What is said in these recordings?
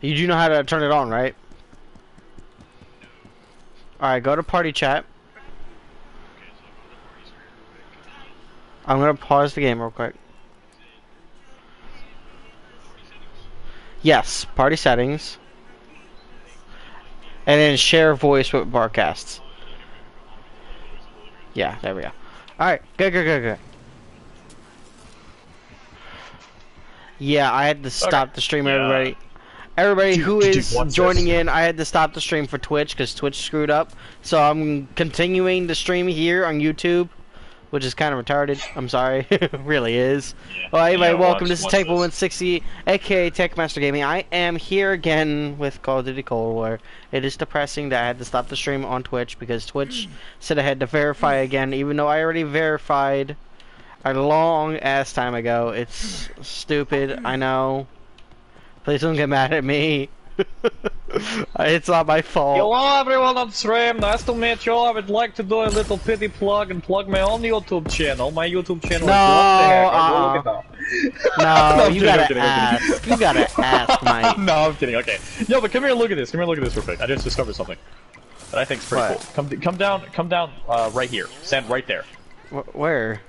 You do know how to turn it on, right? Alright, go to party chat. I'm gonna pause the game real quick. Yes, party settings. And then share voice with broadcasts. Yeah, there we go. Alright, good. Yeah, I had to stop the stream, everybody. Everybody who is joining in, I had to stop the stream for Twitch because Twitch screwed up. So I'm continuing the stream here on YouTube, which is kind of retarded. I'm sorry. It really is. Yeah. Well, anyway, welcome. This is Tech160, aka Techmaster Gaming. I am here again with Call of Duty Cold War. It is depressing that I had to stop the stream on Twitch because Twitch said I had to verify again, even though I already verified a long ass time ago. It's stupid, I know. Please don't get mad at me. It's not my fault. Hello everyone on stream, nice to meet you. I would like to do a little pity plug and plug my own YouTube channel. My YouTube channel is what the heck? No, you gotta ask. You gotta ask, Mike. No, I'm kidding, okay. Yo, but come here and look at this. Come here and look at this real quick. I just discovered something that I think is pretty cool. Come down, right here. Stand right there. Where?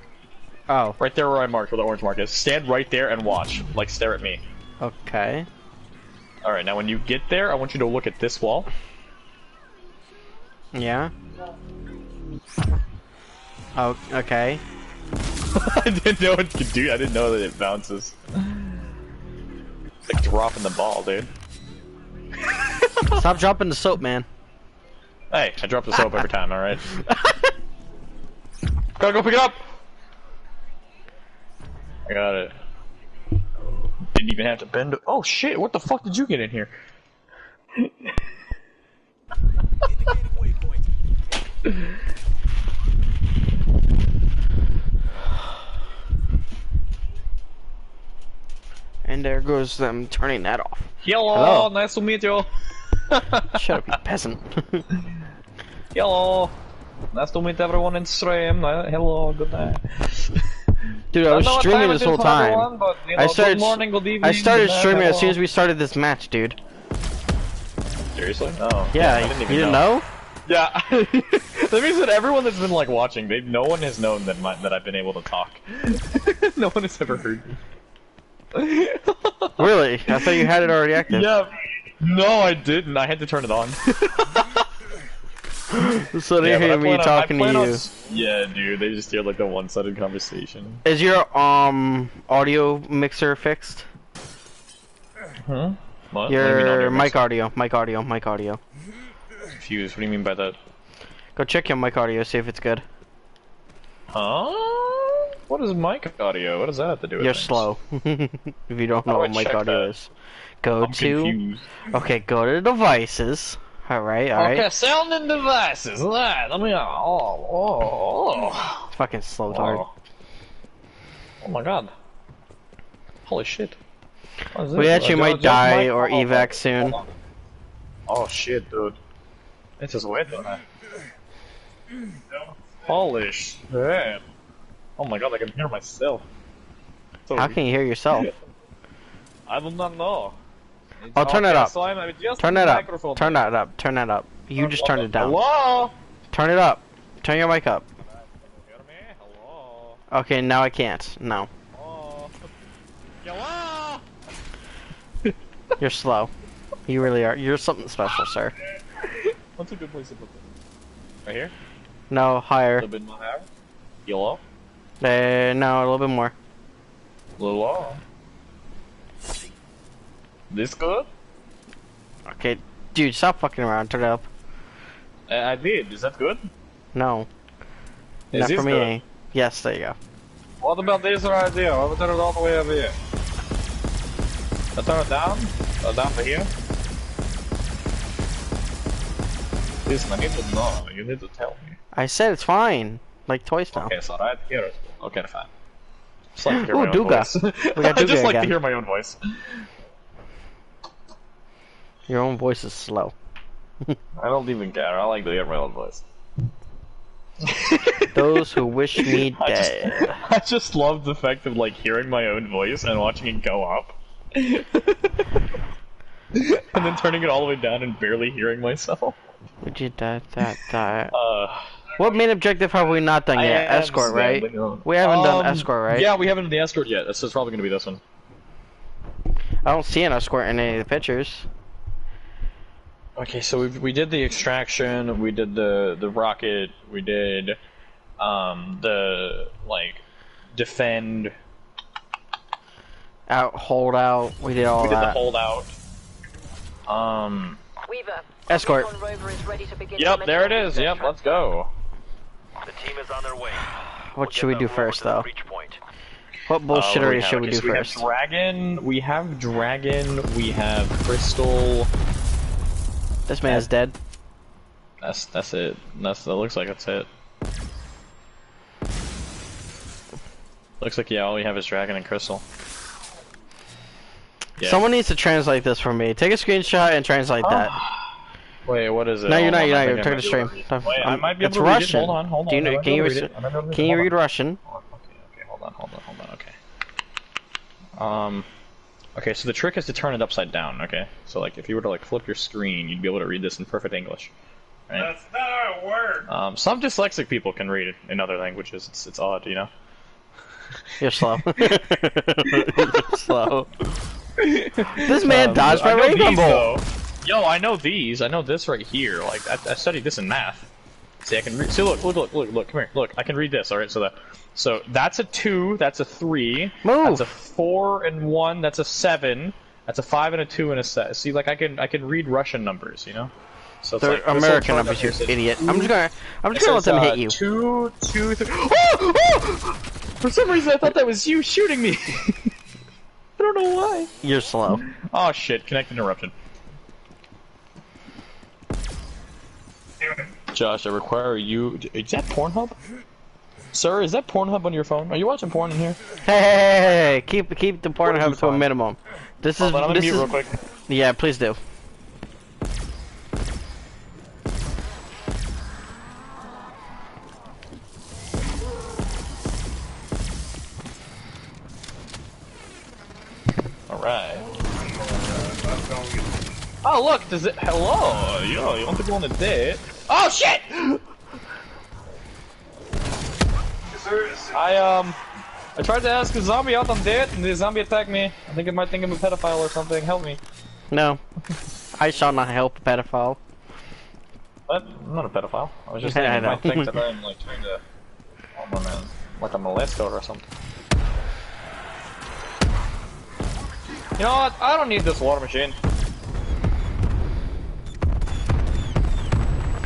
Oh. Right there where I marked, where the orange mark is. Stand right there and watch. Like, stare at me. Okay. Alright, now when you get there, I want you to look at this wall. Yeah. Oh, okay. I didn't know it could do. I didn't know that it bounces. It's like dropping the ball, dude. Stop dropping the soap, man. Hey, I drop the soap every time, alright? Gotta go pick it up! I got it. Didn't even have to bend it. Oh shit, what the fuck did you get in here? And there goes them turning that off. Hello, nice to meet you. Shut up, you peasant. Hello, nice to meet everyone in stream. Hello, good night. Dude, I was streaming this whole time. Everyone, but, you know, I started. good morning, good evening, I started good streaming night, as soon as we started this match, dude. Seriously? Oh. Yeah, I you didn't know? Yeah. That means that everyone that's been like watching, no one has known that I've been able to talk. No one has ever heard me. Really? I thought you had it already active. Yeah. No, I didn't. I had to turn it on. So they hear me talking to you. Yeah, dude. They just hear like the one-sided conversation. Is your audio mixer fixed? Huh? What? Your mic audio. Confused. What do you mean by that? Go check your mic audio, see if it's good. Huh? What is mic audio? What does that have to do with You're things? slow. If you don't know what mic audio is. I'm confused. Okay, go to devices. Alright. Okay, sound and devices. Alright, let me. Oh. Fucking slow hard. Oh my god. Holy shit. We actually might die or evac soon. Oh shit, dude. It's just wet, don't I? Holy shit. Oh my god, I can hear myself. So How can you hear yourself? I do not know. Oh, turn it up. So Turn that up. Turn that up. Turn that up. You just turned it down. Hello? Turn it up. Turn your mic up. Hear me? Hello? Okay, now I can't. No. Hello? Hello? You're slow. You really are. You're something special, sir. What's a good place to put this? Right here? No, A higher. little bit more higher? Hello? No, a little bit more. Hello? This good? Okay, dude, stop fucking around. Turn it up. I did. Is that good? No. Is Not this for me. good? Yes, there you go. What about this right here? I will turn it all the way over here. I turn it down? Down to here? Listen, I need to know. You need to tell me. I said it's fine. Like twice now. Okay, so right here. Okay, fine. Just like to hear Ooh, my own Duga. voice. We got I Duga just like again. to hear my own voice. Your own voice is slow. I don't even care. I like to hear my own voice. Those who wish me dead. I just love the fact of like hearing my own voice and watching it go up. and then turning it all the way down and barely hearing myself. Would you that? Uh, What main objective have we not done yet? Escort, right? We haven't done escort, right? Yeah, we haven't done the escort yet. This is probably gonna be this one. I don't see an escort in any of the pictures. Okay, so we did the extraction, we did the rocket, we did the like defend. Hold out. We did all We did that. the holdout. Weaver, Escort. Recon Rover is ready to begin Yep, there it commencing is. the Yep, let's transfer. go. The team is on their way. What should we do first, though? Reach point. What What do bullshittery we have? should we Okay, do so first? We have dragon, we have crystal. This man's dead. That's it. That looks like that's it. Looks like, yeah, all we have is dragon and crystal. Yeah. Someone needs to translate this for me. Take a screenshot and translate that. Wait, what is it? No, you're Hold not. on, You're I not. You're think I taking might a be stream. able to read it. Wait, I might be able It's to read it. Russian. Hold on, hold on. Do you know, I might can be you able to read it. I might be able to can you hold read on. Russian? Okay, hold on, okay. Okay, so the trick is to turn it upside down, okay? So, like, if you were to, like, flip your screen, you'd be able to read this in perfect English. Right? That's not how it works. Some dyslexic people can read it in other languages. It's odd, you know? You're slow. You're slow. This man dodged my I know ray gun these, bolt. though. Yo, I know these. I know this right here. Like, I studied this in math. See, I can read. See, look, come here. Look, I can read this, alright? So that's a 2, that's a 3, Move. that's a 4 and 1, that's a 7, that's a 5 and a 2 and a 7. See, like, I can read Russian numbers, you know? So it's They're like, this little American chart numbers, up you here says idiot. two- I'm just gonna it let them says, hit you. 2, 2, 3. For some reason, I thought that was you shooting me. I don't know why. You're slow. Oh shit! Connect interruption. Josh, I require you. Is that Pornhub? Sir, is that Pornhub on your phone? Are you watching porn in here? Hey, keep the porn What hub is to a fine? minimum. This is Hold on, I'm gonna this mute is real quick. yeah. Please do. Alright. Oh look, does it? Hello, yo, you want to go on a date? Oh shit! I tried to ask a zombie out on date, and the zombie attacked me. I think it might think I'm a pedophile or something. Help me. No, I shall not help a pedophile. What? I'm not a pedophile. I was just I saying it know. might think that I'm like trying to, oh my man, like a molester or something. You know what? I don't need this water machine.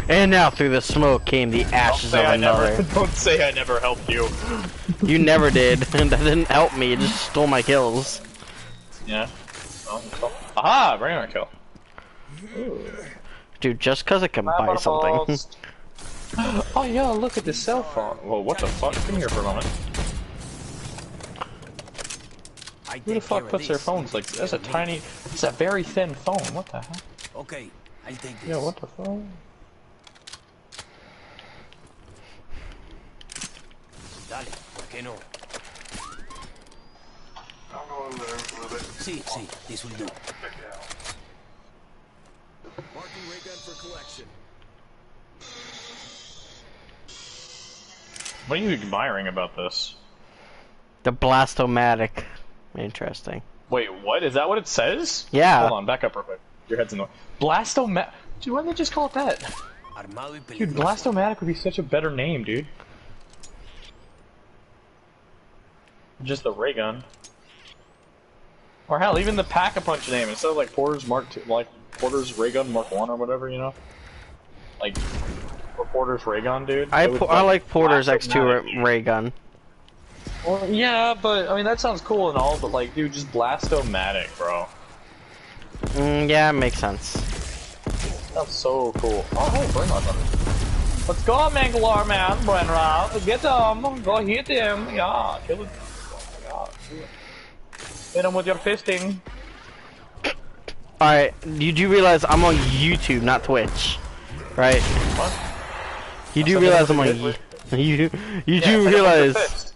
And now through the smoke came the ashes of another. Don't say I never helped you. You never did, and that didn't help me. You just stole my kills. Yeah. Oh, aha! Regular kill. Dude, just cause I can buy something. Oh yeah, look at the cell phone. Whoa, what the fuck? Come here for a moment. Who the fuck puts their phones like that's a tiny? It's a very thin phone. What the hell? Okay, I'll take this. Yeah, what the fuck? Dale, ¿por qué no? I'll go over there with it. Sí, sí, this will do. Check it out. Marking ray gun for collection. What are you admiring about this? The Blastomatic. Interesting. Wait, what? Is that what it says? Yeah. Hold on, back up real quick. Your head's in the way. Blastomatic. Dude, why did they just call it that? Armado y Dude, peligroso. Blastomatic would be such a better name, dude. Just the ray gun. Or hell, even the Pack-a-Punch name instead of like Porter's Mark II, like Porter's Ray Gun Mark 1 or whatever, you know? Like or Porter's Ray Gun, dude. I It would like Porter's Blastomatic. X2 ray gun. Well, yeah, but I mean that sounds cool and all, but like, dude, just Blastomatic, bro. Yeah, makes sense. That's so cool. Oh, hey, Brainrod. Let's go, Mangalore, man, Brainrod. Get him. Go hit him. Yeah, kill him. Oh my God. Hit him with your fisting. Alright, you do realize I'm on YouTube, not Twitch. Right? What? You do said realize hit I'm him on with you Yeah, do hit him with your realize fist.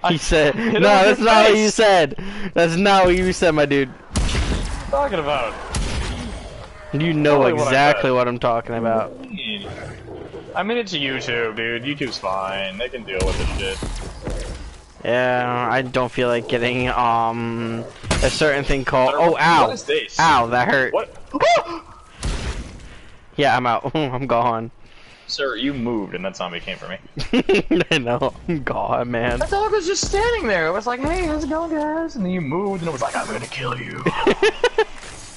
he said him no, with that's your not what face. you said. That's not what you said, my dude. What are you talking about? You know Totally what I exactly said. what I'm talking about. I mean, it's YouTube, dude. YouTube's fine. They can deal with this shit. Yeah, I don't feel like getting a certain thing called. Sir, Oh, what ow! is this? Ow, that hurt. What? Yeah, I'm out. I'm gone. Sir, you moved and that zombie came for me. I know. I'm gone, man. That dog was just standing there. It was like, hey, how's it going, guys? And then you moved and it was like, I'm gonna kill you.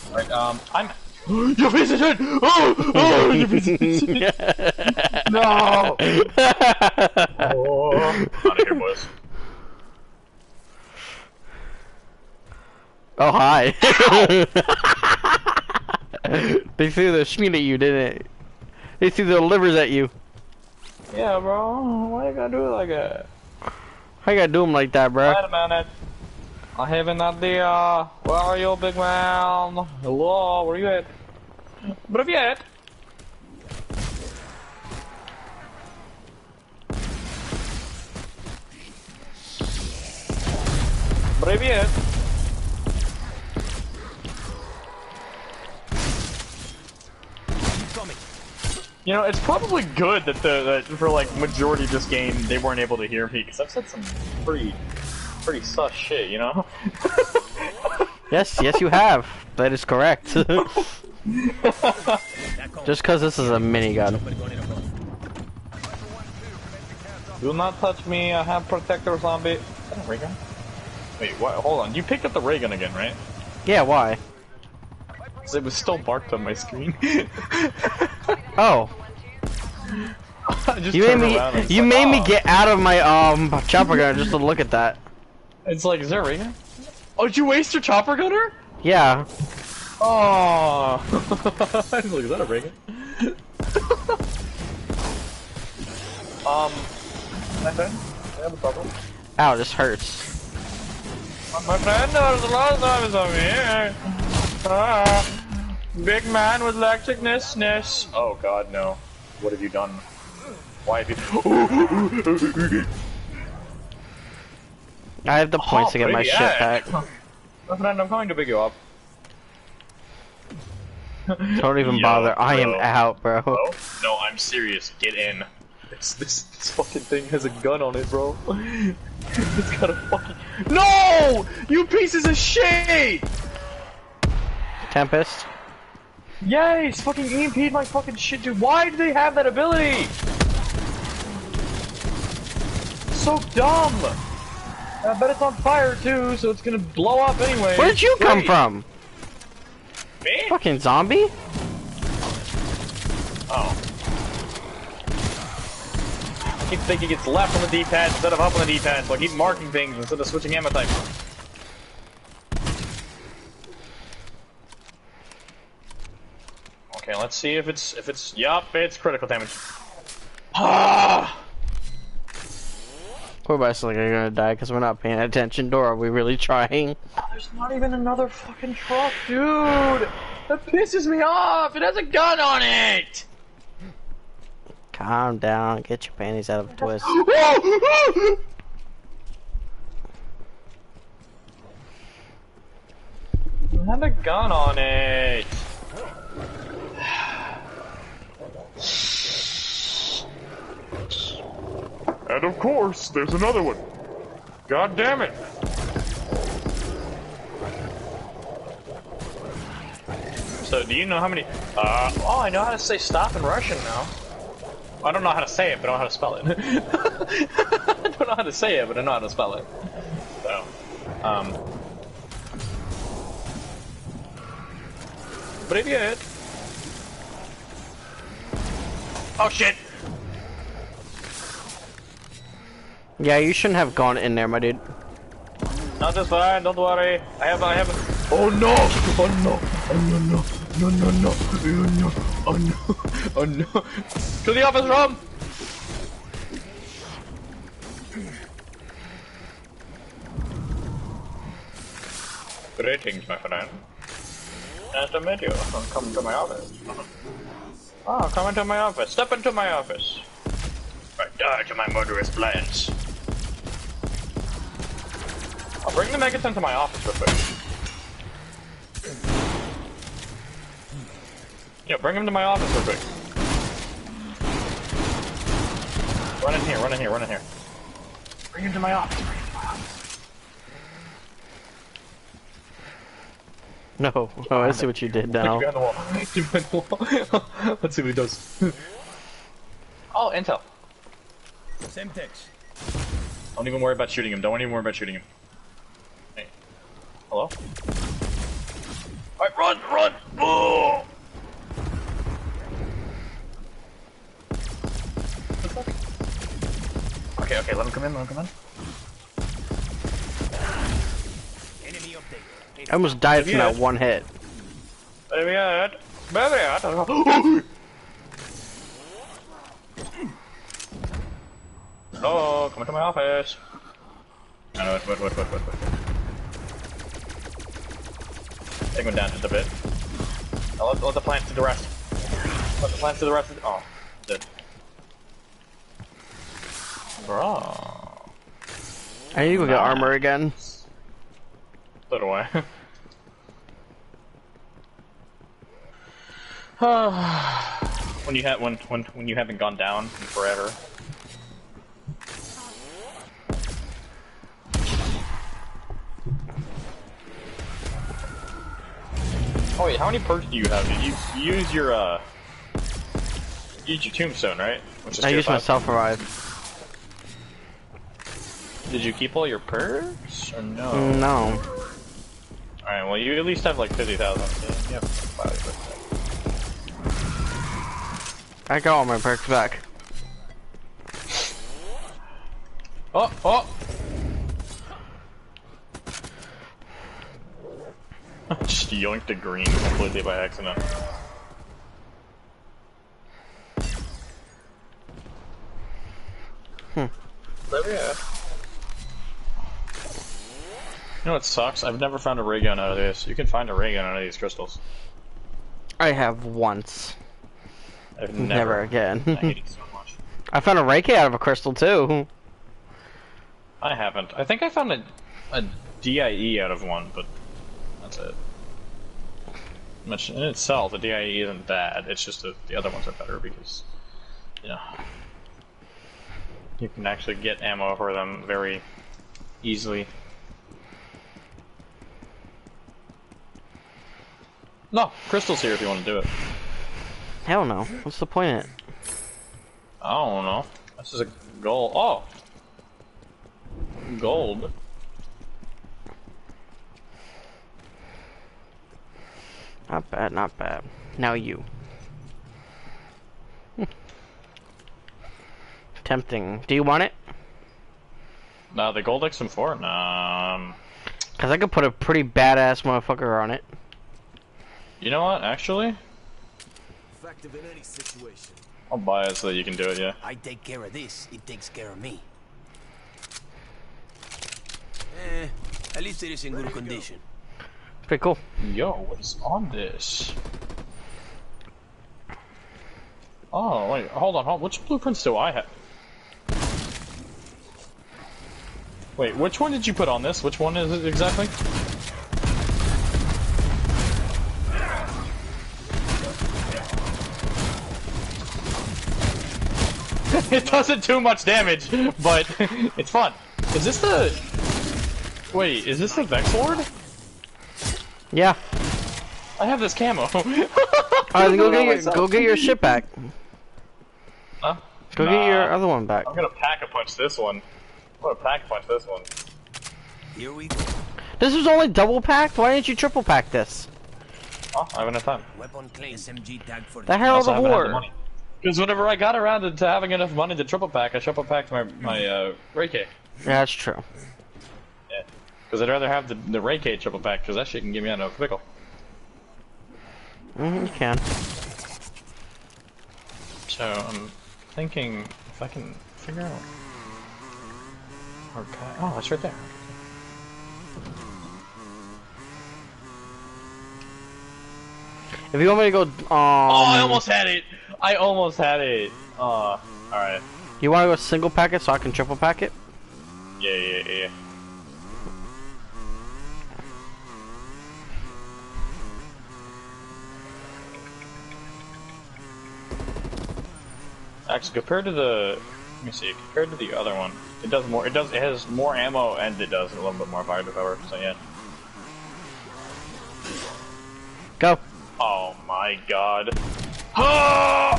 Alright, I'm... Your face is dead! Oh, your face is dead! No! Oh. Out of here, boys. Oh, hi. They threw their schmeat at you, didn't it? They threw their livers at you. Yeah, bro. Why you gotta do it like that? How you gotta do them like that, bro? Wait a minute. I have an idea. Where are you, big man? Hello, where you at? Where you at? Where you at? You know, it's probably good that that for like majority of this game they weren't able to hear me because I've said some pretty sus shit, you know. Yes, you have. That is correct. Just because this is a minigun. Do not touch me. I have protector zombie. Is that a ray gun? Wait, what? Hold on. You picked up the ray gun again, right? Yeah, why? Because it was still marked on my screen. Oh. I just You made turned me. around and it's You like, made me oh. get out of my chopper gun just to look at that. It's like, is there a ray gun? Oh, did you waste your chopper gunner? Yeah. Oh. I was like, is that a ray gun? My friend, I have a problem. Ow, this hurts. My friend, there's a lot of zombies on me. Big man with lacticness. Oh god, no. What have you done? Why have you... I have the points to get my baby, shit back. My friend, I'm going to pick you up. Don't even Yo, bother. I am bro. out, bro. Oh? No, I'm serious. Get in. This fucking thing has a gun on it, bro. It's got a fucking... No! You pieces of shit! Tempest. Yes! Fucking EMP'd my fucking shit, dude. Why do they have that ability? So dumb! I bet it's on fire too, so it's gonna blow up anyway. Where'd you come from? Me? Fucking zombie? Oh. I keep thinking it's left on the D-pad instead of up on the D-pad, so I keep marking things instead of switching ammo type. Okay, let's see if it's yup, it's critical damage. Ah! We're basically gonna die because we're not paying attention, or are we really trying? There's not even another fucking truck, dude! That pisses me off! It has a gun on it! Calm down, get your panties out of a twist. It had a gun on it! And of course, there's another one. God damn it. So, do you know how many... oh, I know how to say stop in Russian now. I don't know how to say it, but I know how to spell it. I don't know how to say it, but I know how to spell it. So, Привет! Oh shit! Yeah, you shouldn't have gone in there, my dude. Not this fine, don't worry. I have Oh no! Oh no! Oh no no! No no no! Oh no! Oh no! Oh no! To the office room! Greetings, my friend. Nice to meet you. Come to my office. Oh, come into my office. Step into my office. Right, die to my murderous plans. I'll bring the megaton to my office real quick. Yeah, bring him to my office real quick. Run in here, run in here, run in here. Bring him to my office, bring him to my office. No, oh, I see what you did now. Behind the wall. Behind the wall. Let's see what he does. Oh, intel. Semtex. Don't even worry about shooting him. Don't even worry about shooting him. Hey. Hello? Alright, run! Run! Oh! Okay, okay, let him come in, let him come in. Enemy update. I almost died from that one hit. Baby ad. Baby ad. Hello, come into my office. I know, wait. Take him down just a bit. Now let the plants do the rest. Let the plants do the rest. Oh, dead. Bro. I need to go get armor again. So do I. when you haven't gone down in forever. Oh wait, how many perks do you have? Did you use your tombstone, right? Which is I tier used my 5. self-revive. Did you keep all your perks or no? No. Alright, well you at least have like 50,000. Yeah, yep. I got all my perks back. Oh, oh! Just yoinked the green completely by accident. But yeah. You know what sucks? I've never found a ray gun out of this. You can find a ray gun out of these crystals. I have once. I've Never again. I hate it so much. I found a Reiki out of a crystal too. I haven't. I think I found a DIE out of one, but that's it. Which in itself, the DIE isn't bad. It's just that the other ones are better because, you know, you can actually get ammo for them very easily. No, crystal's here if you want to do it. Hell no. What's the point in it? I don't know. This is a gold. Oh! Gold. Not bad, not bad. Now you. Tempting. Do you want it? Nah, the gold XM4? Nah. Cause I could put a pretty badass motherfucker on it. You know what, actually? Effective in any situation. I'll buy it so that you can do it, yeah. I take care of this, it takes care of me. At least it is in good condition. Pretty cool. Yo, what is on this? Oh, wait, hold on, which blueprints do I have? Wait, which one did you put on this? Which one is it exactly? It doesn't do much damage, but it's fun. Is this the... Wait, is this the Vex Lord? Yeah. I have this camo. Alright, go get your shit back. Huh? Go get your other one back. I'm gonna pack-a-punch this one. I'm gonna pack-a-punch this one. Here we go. This was only double packed? Why didn't you triple pack this? Oh, I haven't had time. Weapon claim SMG tag for The hell of the haven't had the war. money. Because whenever I got around to having enough money to triple pack, I triple packed my Reiki. Yeah, that's true. Yeah. Because I'd rather have the Reiki triple pack, because that shit can get me out of a pickle. You can. So, I'm thinking if I can figure out... Okay. Oh, it's right there. If you want me to go, Oh, I almost had it! I almost had it! Alright. You want to go single pack it so I can triple pack it? Yeah. Actually, compared to the, let me see. Compared to the other one, it does more. It has more ammo and it does a little bit more firepower. So yeah. Go. Oh my god. Ah!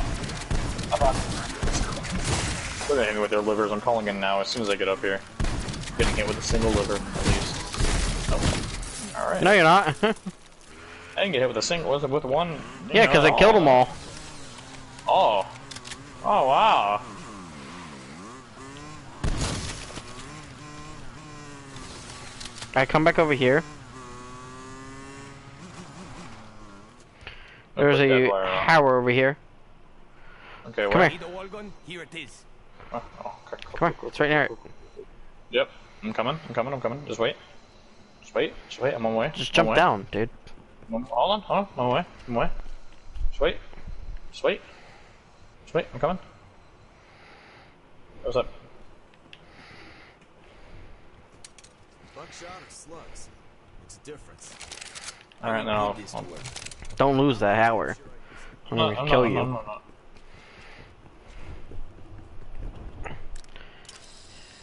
They're gonna hit me with their livers. I'm calling in now as soon as I get up here. Getting hit with a single liver, at least. Oh. Alright. No, you're not. I didn't get hit with a single. Was it with one? Yeah, because I killed them all. Oh. Oh, wow. Alright, come back over here. There's a tower over here. Okay, Come where? here. Need a wall gun? Here it is. Oh, okay. Come on, it's right near it. Yep. I'm coming. Just wait. Just wait. I'm on my way. Just jump down, dude. Hold on. I'm on my way. Just wait. I'm coming. What's up? Buckshot or slugs? Makes a difference. Alright, now. Don't lose that tower. I'm gonna kill you.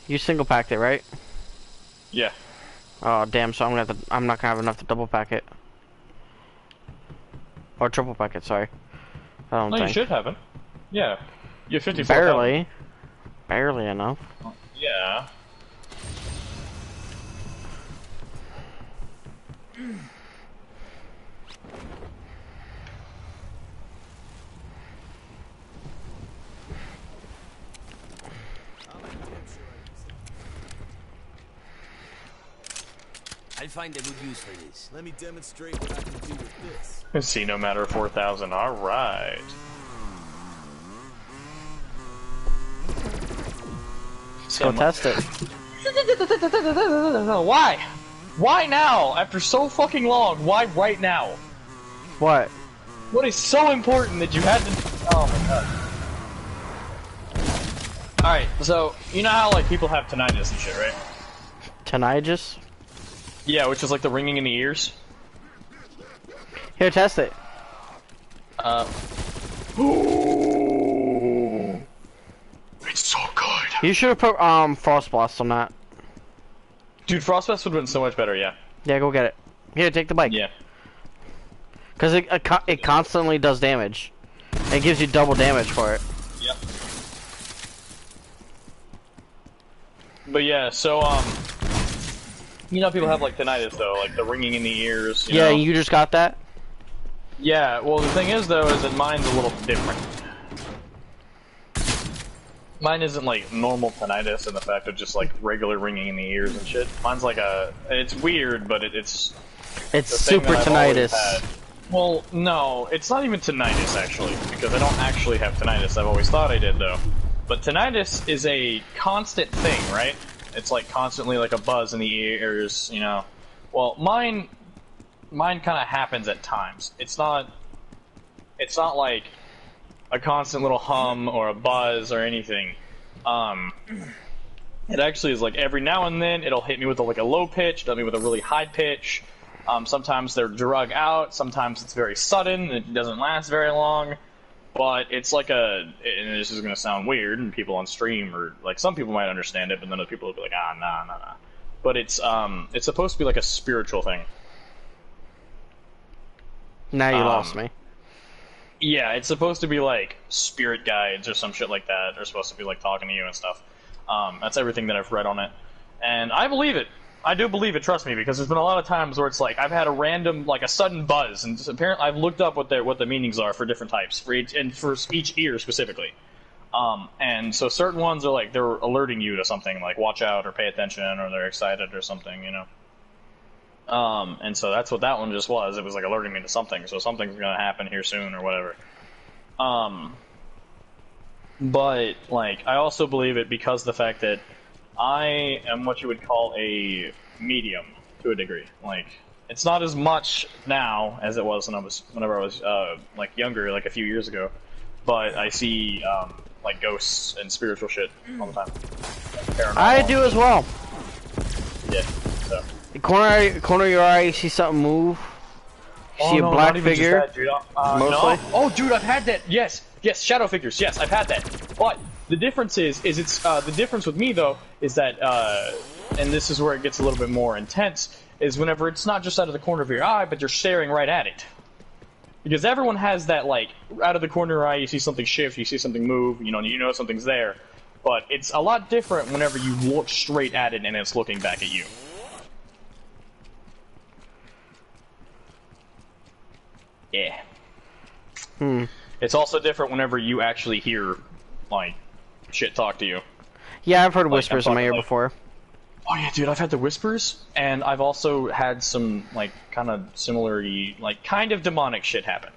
You single packed it, right? Yeah. Oh damn! So I'm not gonna have enough to double pack it, or triple pack it. Sorry. I don't No, think. you should have it. Yeah. You have 54. Barely enough. Yeah. I'll find a good use for this. Let me demonstrate what I can do with this. See, no matter 4,000. All right. Let's go test it. Why? Why now? After so fucking long, why right now? What? What is so important that you had to? Oh my god. All right, so you know how like people have tinnitus and shit, right? Tinnitus? Yeah, which is like the ringing in the ears. Here, test it. Ooh, it's so good. You should have put frost blast on that. Dude, Frostbust would have been so much better, yeah. Yeah, go get it. Here, take the bike. Yeah. Cause it constantly does damage. It gives you double damage for it. Yep. But yeah, so you know people have like tinnitus though, like the ringing in the ears. You know? You just got that? Yeah, well the thing is though is that mine's a little different. Mine isn't like normal tinnitus in the fact of just like regular ringing in the ears and shit. Mine's like it's weird, but it's super tinnitus. Well, no, it's not even tinnitus actually, because I don't actually have tinnitus. I've always thought I did though. But tinnitus is a constant thing, right? It's like constantly like a buzz in the ears, you know. Well, mine kind of happens at times. It's not like a constant little hum or a buzz or anything. It actually is like every now and then it'll hit me with like a low pitch, it'll hit me with a really high pitch. Sometimes they're drug out, sometimes it's very sudden, it doesn't last very long. But it's like and this is gonna sound weird, and people on stream or like some people might understand it, but then other people will be like, nah. But it's supposed to be like a spiritual thing. Now you lost me. Yeah, it's supposed to be like spirit guides or some shit like that. They're supposed to be like talking to you and stuff. That's everything that I've read on it, and I believe it. I do believe it. Trust me, because there's been a lot of times where it's like I've had a random, like a sudden buzz, and apparently I've looked up what the meanings are for different types for each ear specifically. And so certain ones are like they're alerting you to something, like watch out or pay attention, or they're excited or something, you know. And so that's what that one just was. It was like alerting me to something. So something's gonna happen here soon or whatever. But like I also believe it because the fact that I am what you would call a medium to a degree. Like it's not as much now as it was whenever I was like younger, like a few years ago. But I see like ghosts and spiritual shit all the time. Paranormal. I do as well. Yeah. So. The corner of your eye, you see something move. You see a black figure. That, dude. Mostly. No. Oh, dude, I've had that. Yes, shadow figures. Yes, I've had that. But the difference is it's the difference with me though is that and this is where it gets a little bit more intense, is whenever it's not just out of the corner of your eye, but you're staring right at it. Because everyone has that, like, out of the corner of your eye, you see something shift, you see something move, you know something's there. But it's a lot different whenever you look straight at it and it's looking back at you. Yeah. It's also different whenever you actually hear, like, shit talk to you. Yeah, I've heard Like, whispers in my ear like, before. Oh yeah, dude, I've had the whispers, and I've also had some, like, kind of similarly, like, kind of demonic shit happen.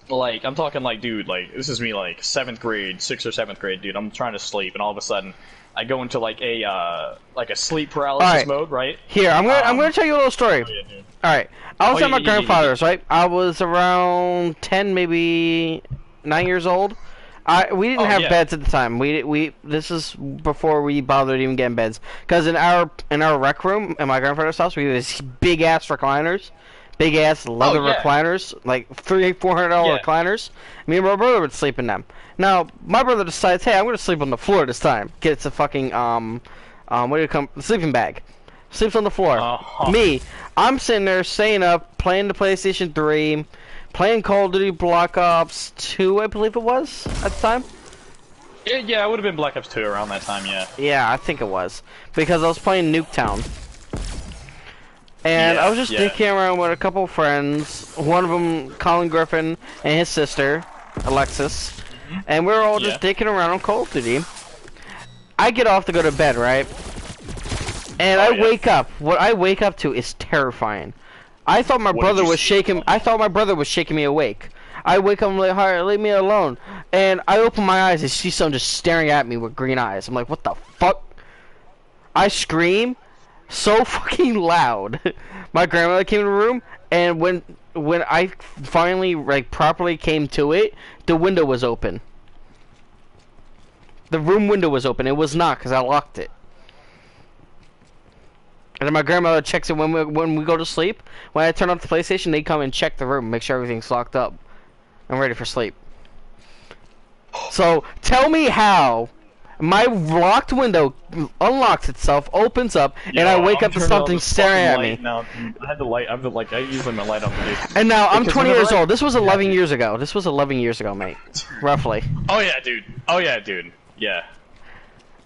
Like, I'm talking, like, dude, like, this is me, like, 7th grade, 6th or 7th grade, dude, I'm trying to sleep, and all of a sudden, I go into, like a sleep paralysis mode, right? Here, I'm gonna tell you a little story. Oh, yeah, dude. Alright, I was Oh, at my yeah, grandfather's, right? I was around 10, maybe 9 years old. We didn't have beds at the time. This is before we bothered even getting beds. Because in our rec room in my grandfather's house, we had these big ass recliners, big ass leather recliners, like $300-$400 recliners. Me and my brother would sleep in them. Now my brother decides, hey, I'm gonna sleep on the floor this time. Gets a fucking sleeping bag. Sleeps on the floor. Me, I'm sitting there, staying up, playing the PlayStation 3. Playing Call of Duty Black Ops 2, I believe it was, at the time. Yeah, it would have been Black Ops 2 around that time, yeah. Yeah, I think it was. Because I was playing Nuketown. And I was just dicking around with a couple of friends. One of them, Colin Griffin, and his sister, Alexis. And we were all just dicking around on Call of Duty. I get off to go to bed, right? And I wake up. What I wake up to is terrifying. I thought my brother was shaking. I thought my brother was shaking me awake. I wake up and I'm like, "Alright, leave me alone." And I open my eyes and see someone just staring at me with green eyes. I'm like, "What the fuck?" I scream so fucking loud. My grandmother came in the room, and when I finally like properly came to it, the window was open. The room window was open. It was not because I locked it. And then my grandmother checks it when we go to sleep. When I turn off the PlayStation, they come and check the room, make sure everything's locked up. I'm ready for sleep. So, tell me how my locked window unlocks itself, opens up, and I wake up to something staring at me. Now, I had the light. I usually my light off. And now I'm 20 years old. This was 11 years ago. This was 11 years ago, mate. Roughly. Oh yeah, dude. Oh yeah, dude. Yeah.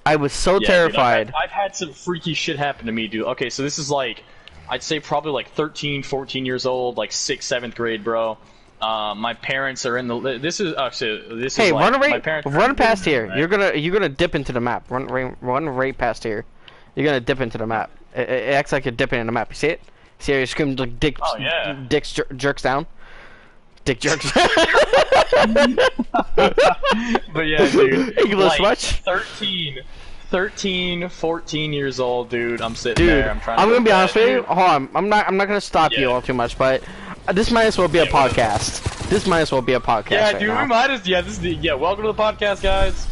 I was so terrified. Dude, I've had some freaky shit happen to me, dude. Okay, so this is like, I'd say probably like 13, 14 years old, like 6th, 7th grade, bro. My parents are in the. This is actually this is like, run past here. Right? You're gonna dip into the map. Run right past here. You're gonna dip into the map. It acts like you're dipping in the map. You see it? See how your screen like dick jerks down. Dick jerks. But yeah, dude. English like much? 13, 14 years old, dude. I'm sitting there. I'm trying. I'm gonna be honest with you. Hold on. I'm not gonna stop you all too much, but this might as well be a podcast. This might as well be a podcast. Yeah, right dude. now. We might as welcome to the podcast, guys.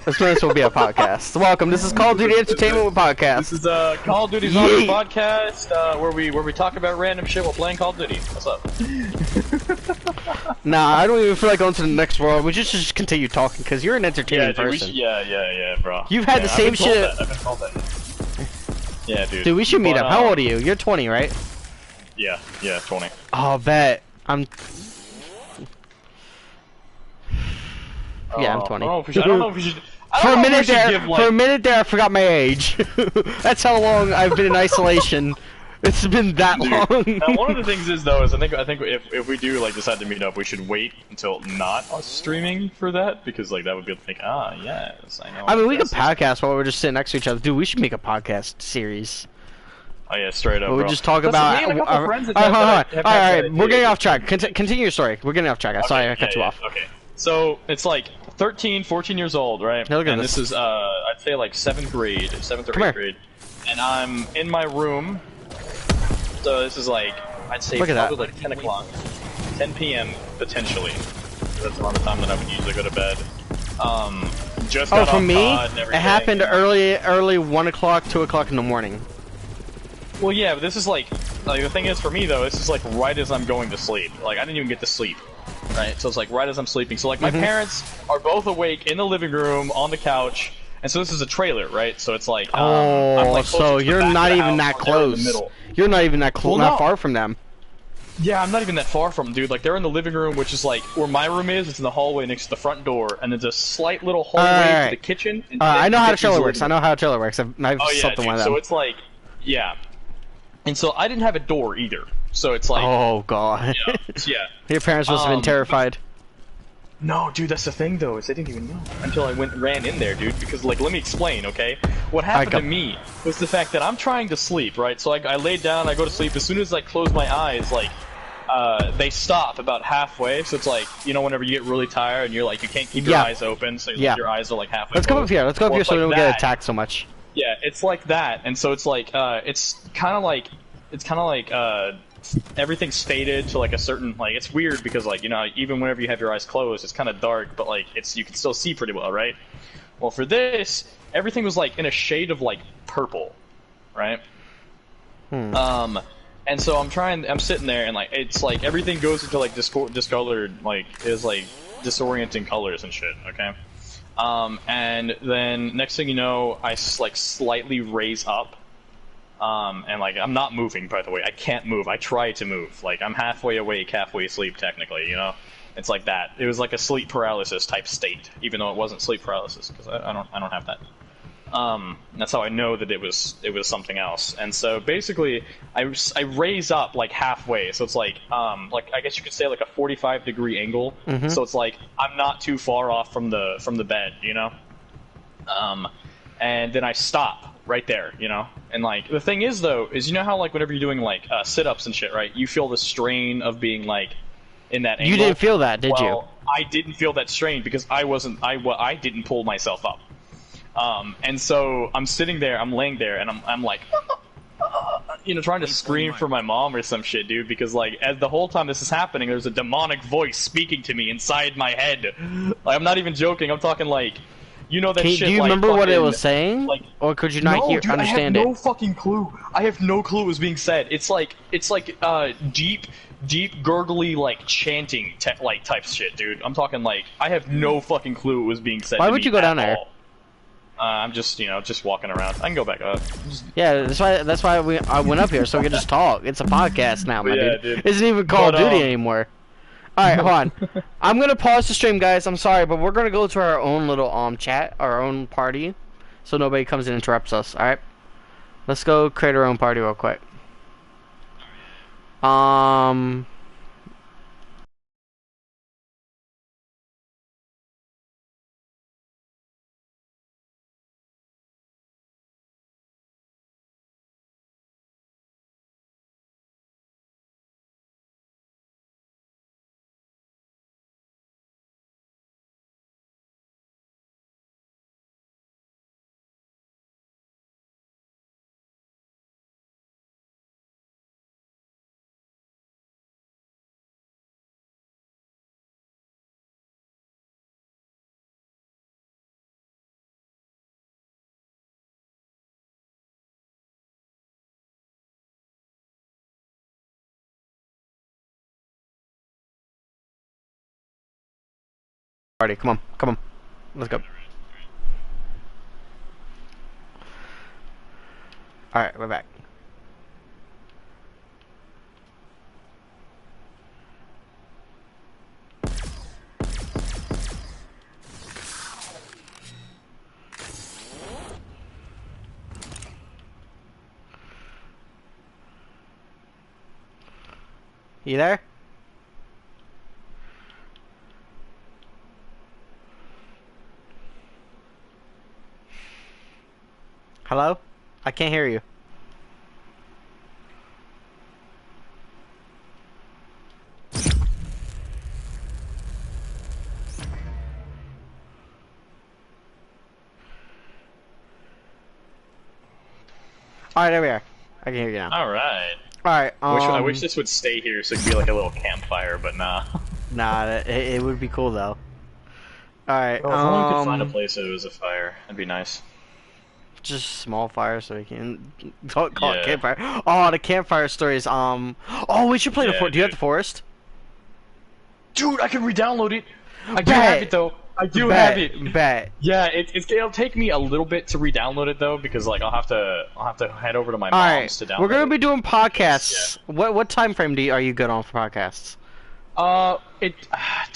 This might as well be a podcast. Welcome. This is Call of Duty Entertainment with Podcast. This is Call of Duty Zombie Podcast, where we talk about random shit while playing Call of Duty. What's up? Nah, I don't even feel like going to the next world. We just continue talking because you're an entertaining person. Yeah, bro. You've had the same shit. I've been told that. Yeah, dude. Dude, we should meet up. How old are you? You're 20, right? Yeah, 20. Oh, bet. I'm 20. I don't know if we should. For a minute there, I forgot my age. That's how long I've been in isolation. It's been that long. Now, one of the things is though, I think if we do like decide to meet up, we should wait until not us streaming for that, because like that would be like, yes, I know. I mean, we could podcast while we're just sitting next to each other. Dude, we should make a podcast series. Oh yeah, straight up. We just talk about. Alright, we're getting off track. Continue your story. We're getting off track. Sorry, I cut you off. Okay. So it's like 13, 14 years old, right? Look at this is I'd say like 7th or 8th grade, and I'm in my room. So this is like, I'd say probably like 10 o'clock, 10 p.m. potentially. That's around the time that I would usually go to bed. Just got for off me, COD and everything. It happened early 1 o'clock, 2 o'clock in the morning. Well, yeah, but this is like the thing is for me though, this is like right as I'm going to sleep. Like I didn't even get to sleep. right? So it's like right as I'm sleeping. So like my parents are both awake in the living room on the couch, and so this is a trailer, right? So it's like I'm like so you're not even that close. You're not even that close, not far from them. Yeah, I'm not even that far from them, dude. Like they're in the living room, which is like where my room is. It's in the hallway next to the front door, and there's a slight little hallway to the kitchen. And I know how a trailer works. I know how a trailer works. I've slept in one of them. So it's like, yeah. And so I didn't have a door either. So it's like, oh god. Yeah. Your parents must have been terrified. No, dude, that's the thing though, is they didn't even know until I ran in there, dude. Because like, let me explain, okay? What happened to me was the fact that I'm trying to sleep, right? So I laid down, I go to sleep. As soon as I close my eyes, like, they stop about halfway. So it's like, you know, whenever you get really tired and you're like, you can't keep your eyes open, so your eyes are like halfway. Let's go up here. Let's go up here so we don't get attacked so much. Yeah, it's like that, and so it's like, it's kind of like, everything's faded to like a certain, like, it's weird because like, you know, even whenever you have your eyes closed, it's kind of dark, but like, you can still see pretty well, right? Well, for this, everything was like in a shade of like purple, right? And so I'm sitting there and like, it's like everything goes into like discolored, like, is like disorienting colors and shit, okay? And then next thing you know, I like slightly raise up, and like I'm not moving, by the way. I can't move. I try to move. Like I'm halfway awake, halfway asleep, technically. You know, it's like that. It was like a sleep paralysis type state, even though it wasn't sleep paralysis because I don't have that. That's how I know that it was something else. And so basically, I raise up like halfway, so it's like I guess you could say like a 45-degree angle. So it's like I'm not too far off from the bed, you know. And then I stop right there, you know. And like the thing is though, is you know how like whenever you're doing like sit-ups and shit, right? You feel the strain of being like in that angle. You didn't feel that, did you? I didn't feel that strain because I didn't pull myself up. And so I'm sitting there, I'm laying there, and I'm like, you know, trying to scream for my mom or some shit, dude, because like, as the whole time this is happening, there's a demonic voice speaking to me inside my head. Like, I'm not even joking, I'm talking like, you know that shit. Do you remember what it was saying? Like, or could you not understand it? I have no fucking clue. I have no clue what was being said. It's like deep gurgly like chanting type shit, dude. I'm talking like I have no fucking clue what was being said. Why would you go down there? I'm just, you know, just walking around. I can go back up. Yeah, that's why I went up here so we could just talk. It's a podcast now, my dude. It isn't even Call of Duty anymore. All right, hold on. I'm gonna pause the stream, guys. I'm sorry, but we're gonna go to our own little chat, our own party, so nobody comes and interrupts us. All right, let's go create our own party real quick. Party, come on, let's go. All right, we're back. You there? Hello? I can't hear you. Alright, there we are. I can hear you now. Alright. Alright, I wish this would stay here so it could be like a little campfire, but nah. Nah, it would be cool though. Alright, well, if only we could find a place that was a fire. That'd be nice. Just small fire so we can call it campfire. Oh, the campfire stories. Oh, we should play the forest. Do you have the forest? Dude, I can re-download it. I do Bet. have it though. I do Bet. have it. Bet. Yeah, it'll take me a little bit to re-download it though, because like I'll have to head over to my All mom's right, to download. we're gonna be it. doing podcasts. What time frame are you good on for podcasts? Dude,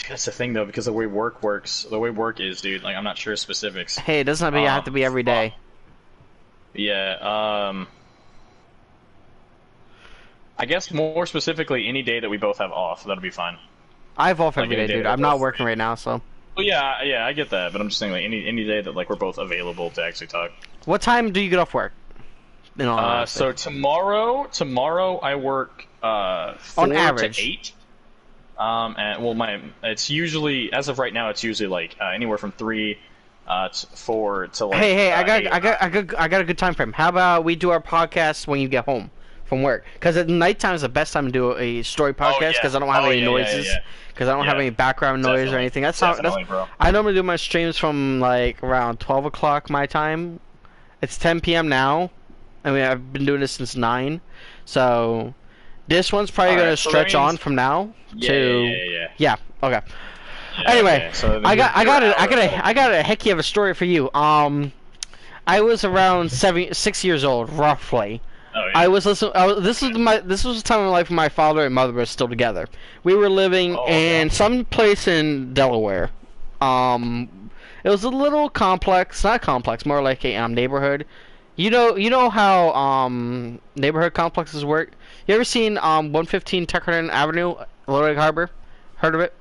that's the thing though, because the way work works, the way work is, dude. Like I'm not sure specifics. Hey, it doesn't have to be every day. Yeah. I guess more specifically, any day that we both have off, that'll be fine. I have off Like every any day, day dude. that I'm we're not both working free. right now, so. Well, yeah, I get that, but I'm just saying like any day that like we're both available to actually talk. What time do you get off work? In all honesty. So tomorrow I work 4 On average. to 8. And well, it's usually, as of right now, it's usually like anywhere from 3 to 4 to like. Hey, I 8. got a good time frame. How about we do our podcast when you get home from work? Because at nighttime is the best time to do a story podcast because I don't have any noises. Because I don't have any background noise or anything. That's not. Bro. I normally do my streams from like around 12 o'clock my time. It's 10 p.m. now. I mean, I've been doing this since 9. So this one's probably gonna stretch on from now to. Yeah. Okay. Anyway, So I got a hecky of a story for you. I was around 6 years old, roughly. Oh, yeah. I was listening. This was the time of my life when my father and mother were still together. We were living in some place in Delaware. It was a little complex, not complex, more like a neighborhood. You know how neighborhood complexes work. You ever seen 115 Tuckerton Avenue, Little Egg Harbor? Heard of it?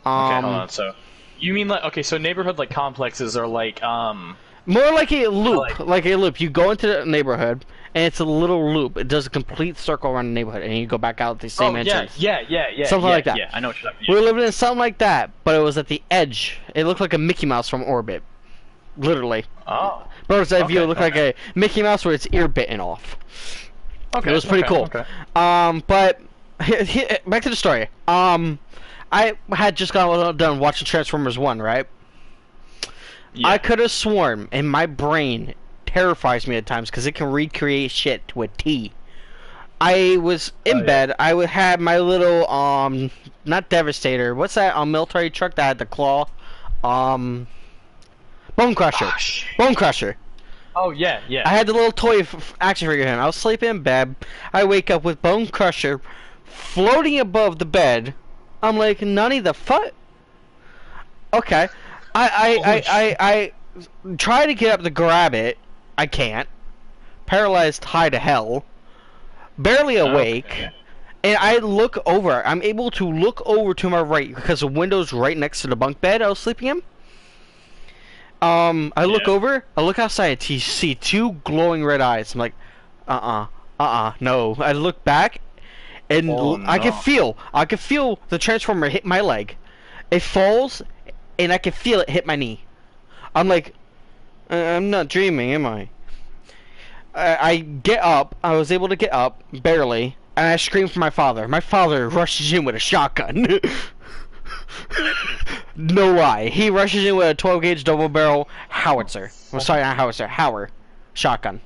Okay, hold on. So, you mean like so neighborhood like complexes are like more like a loop, like a loop. You go into the neighborhood, and it's a little loop. It does a complete circle around the neighborhood, and you go back out the same entrance. Yeah. Something like that. Yeah, I know what you're talking We were living in something like that, but it was at the edge. It looked like a Mickey Mouse from orbit, literally. Oh. Bird's eye view. It looked like a Mickey Mouse with its ear bitten off. Okay. It was pretty cool. Okay. But back to the story. I had just got done watching Transformers 1, right? Yeah. I could have sworn, and my brain terrifies me at times because it can recreate shit to a T. I was in bed. I would have my little not Devastator. What's that military truck that had the claw? Bone Crusher. Bone Crusher. Oh yeah. I had the little toy action figure him. I was sleeping in bed. I wake up with Bone Crusher floating above the bed. I'm like, Nani the fuck? Okay. I try to get up to grab it. I can't. Paralyzed high to hell. Barely awake. Okay. And I look over. I'm able to look over to my right because the window's right next to the bunk bed I was sleeping in. I look over. I look outside to see 2 glowing red eyes. I'm like, no. I look back. And I can feel the Transformer hit my leg. It falls, and I can feel it hit my knee. I'm like, I'm not dreaming, am I? I get up. I was able to get up, barely, and I scream for my father. My father rushes in with a shotgun. No lie. He rushes in with a 12-gauge double-barrel howitzer. I'm sorry, not howitzer. Howler. Shotgun.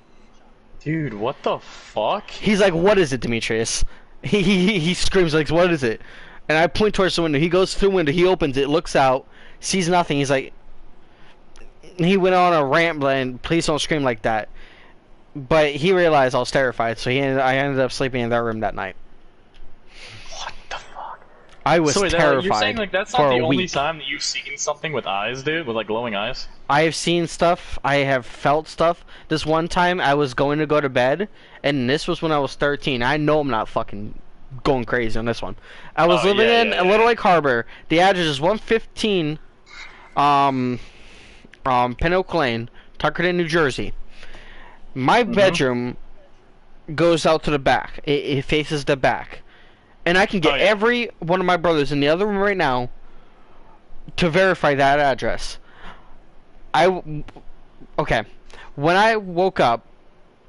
Dude, what the fuck? He's like, what is it, Demetrius? He screams like, what is it? And I point towards the window. He goes to the window. He opens it, looks out, sees nothing. He's like, he went on a rant, and please don't scream like that. But he realized I was terrified, so I ended up sleeping in that room that night. What the fuck? I was terrified. You're saying like that's not the only time that you've seen something with eyes, dude, with like glowing eyes? I have seen stuff. I have felt stuff. This one time I was going to go to bed, and this was when I was 13. I know I'm not fucking going crazy on this one. I was living in Little Lake Harbor. The address is 115 Pinoak Lane, Tuckerton, New Jersey. My bedroom goes out to the back. It faces the back. And I can get every one of my brothers in the other room right now to verify that address. Okay. When I woke up,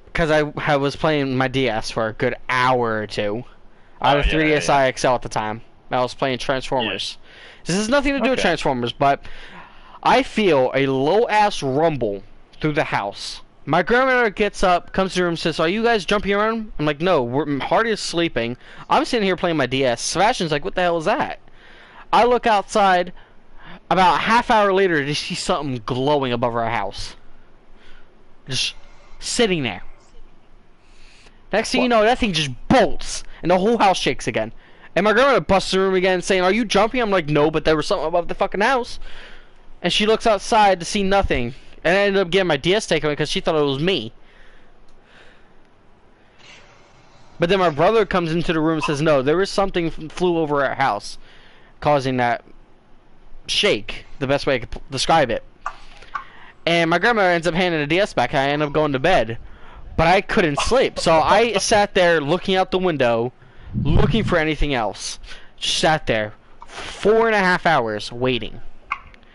because I was playing my DS for a good hour or two. I had a 3DSi XL at the time. I was playing Transformers. This has nothing to do with Transformers, but I feel a low-ass rumble through the house. My grandmother gets up, comes to the room, says, "Are you guys jumping around?" I'm like, "No, Hardy is sleeping. I'm sitting here playing my DS." Sebastian's like, "What the hell is that?" I look outside. About a half hour later, to see something glowing above our house. Just sitting there. Next thing you know, that thing just bolts, and the whole house shakes again. And my grandma busts the room again, saying, "Are you jumping?" I'm like, "No, but there was something above the fucking house." And she looks outside to see nothing, and I ended up getting my DS taken away because she thought it was me. But then my brother comes into the room and says, "No, there was something flew over our house, causing that shake." The best way I could describe it. And my grandma ends up handing the DS back, and I end up going to bed. But I couldn't sleep, so I sat there looking out the window, looking for anything else. Just sat there 4.5 hours waiting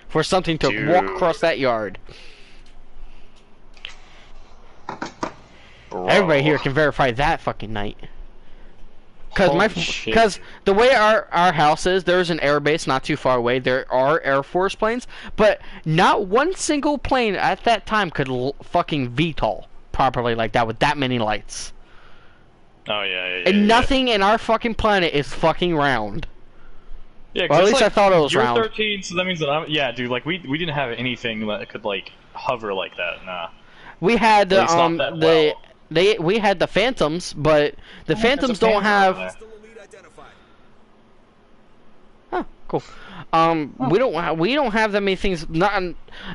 for something to walk across that yard. Bro. Everybody here can verify that fucking night. Because the way our house is, there's an air base not too far away. There are Air Force planes, but not one single plane at that time could fucking VTOL properly like that with that many lights. Oh yeah. And nothing in our fucking planet is fucking round. Yeah, well, at least like, I thought it was you're round. 13, so that means that I'm. Yeah, dude. Like we didn't have anything that could like hover like that. Nah. We had At least not that well. we had the Phantoms, but the Phantoms don't have. Hostile elite identified. Oh, cool. We don't have that many things. Not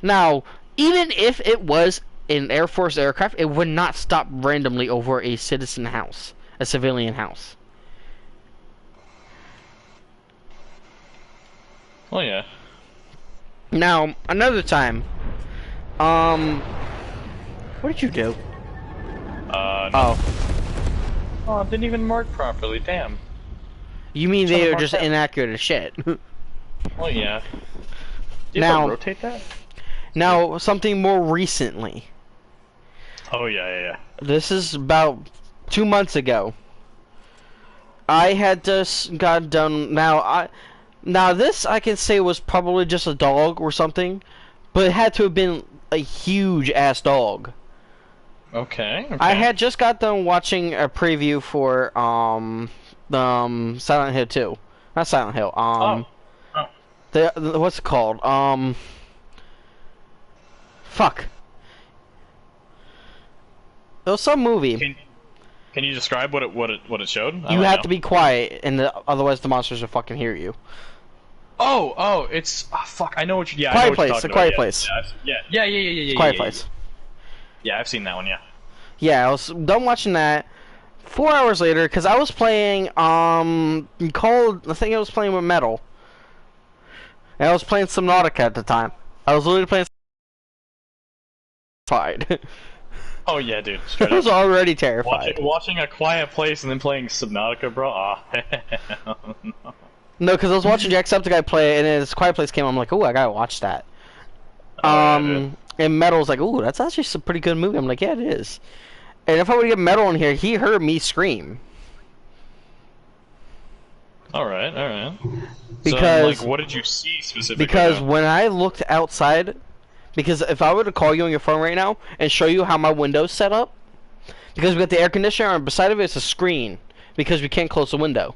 now. Even if it was an Air Force aircraft, it would not stop randomly over a citizen house, a civilian house. Oh yeah. Now another time. What did you do? No. Oh, it didn't even mark properly. Damn. You mean Trying to they are mark just that. inaccurate as shit? Well, yeah. Do you Now- have to rotate that? Now something more recently. Oh yeah. This is about 2 months ago. I had just got done. Now this I can say was probably just a dog or something, but it had to have been a huge ass dog. Okay. I had just got done watching a preview for Silent Hill 2. Not Silent Hill. Oh. The what's it called? Fuck. It was some movie. Can you describe what it showed? You have to be quiet, and otherwise the monsters will fucking hear you. Oh, it's fuck. I know what you. Yeah, Quiet I know what Place, you're The talking Quiet about. Place. Yeah. Quiet Place. Yeah, I've seen that one. Yeah. Yeah, I was done watching that. 4 hours later, because I was playing I think I was playing with Metal. And I was playing Subnautica at the time. I was literally playing terrified. Oh yeah, dude. Straight I was up. already terrified. Watching A Quiet Place and then playing Subnautica, bro. Ah. No. No, because I was watching Jacksepticeye play, and then this Quiet Place came. I'm like, oh, I gotta watch that. Oh, yeah, dude. And Metal's like, ooh, that's actually a pretty good movie. I'm like, yeah, it is. And if I would get Metal in here, he heard me scream. All right. Because so, like, what did you see specifically? Because though? when I looked outside, because if I were to call you on your phone right now and show you how my window's set up, because we got the air conditioner and beside of it is a screen, because we can't close the window.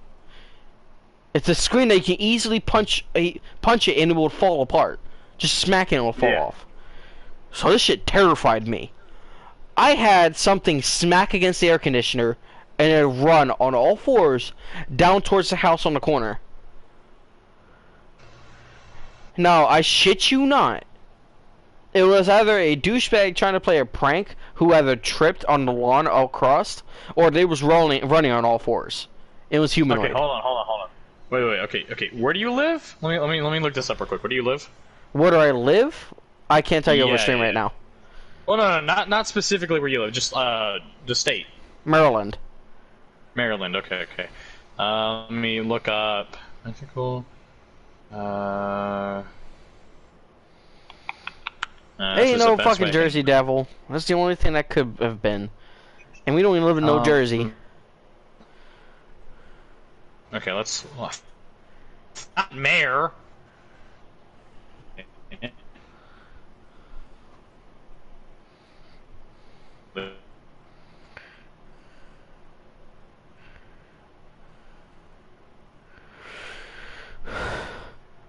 It's a screen that you can easily punch it and it will fall apart. Just smack it and it will fall off. So this shit terrified me. I had something smack against the air conditioner and it run on all fours down towards the house on the corner. Now, I shit you not. It was either a douchebag trying to play a prank who either tripped on the lawn all crossed, or they was running on all fours. It was humanoid. Okay, hold on. Wait. Okay. Where do you live? Let me look this up real quick. Where do you live? Where do I live? I can't tell you over Yeah, stream yeah. right now. Oh no, not specifically where you live. Just the state. Maryland. Maryland. Okay. Let me look up. Ethical. Ain't no fucking Jersey Devil. That's the only thing that could have been. And we don't even live in no Jersey. Okay, let's. Not mayor.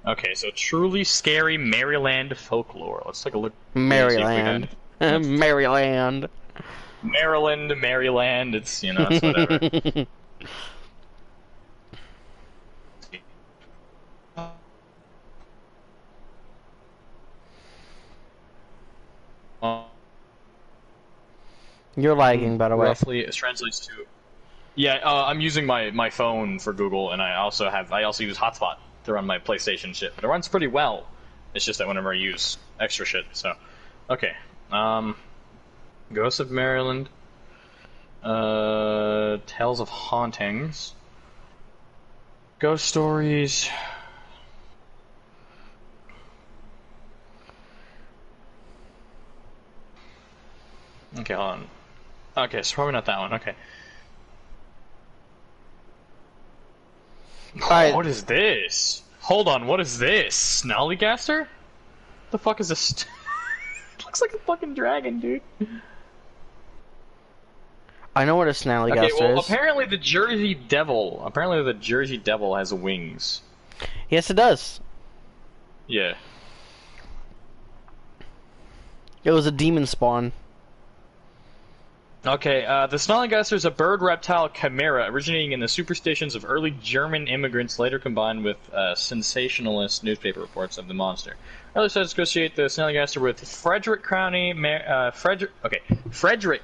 Okay, so truly scary Maryland folklore. Let's take a look. Maryland. Maryland. Maryland, Maryland. It's it's whatever. You're lagging, by the way. Roughly, it translates to. Yeah, I'm using my phone for Google, and I also use Hotspot to run my PlayStation shit. But it runs pretty well. It's just that whenever I use extra shit, so okay. Ghosts of Maryland. Tales of hauntings. Ghost stories. Okay, hold on. Okay, so probably not that one. Okay. Alright. What is this? Hold on, what is this? Snollygaster? The fuck is this? It looks like a fucking dragon, dude. I know what a snallygaster Okay, well, is. apparently the Jersey Devil has wings. Yes, it does. Yeah. It was a demon spawn. Okay, the Snollygaster is a bird reptile chimera originating in the superstitions of early German immigrants, later combined with sensationalist newspaper reports of the monster. Other sites associate the Snollygaster with Frederick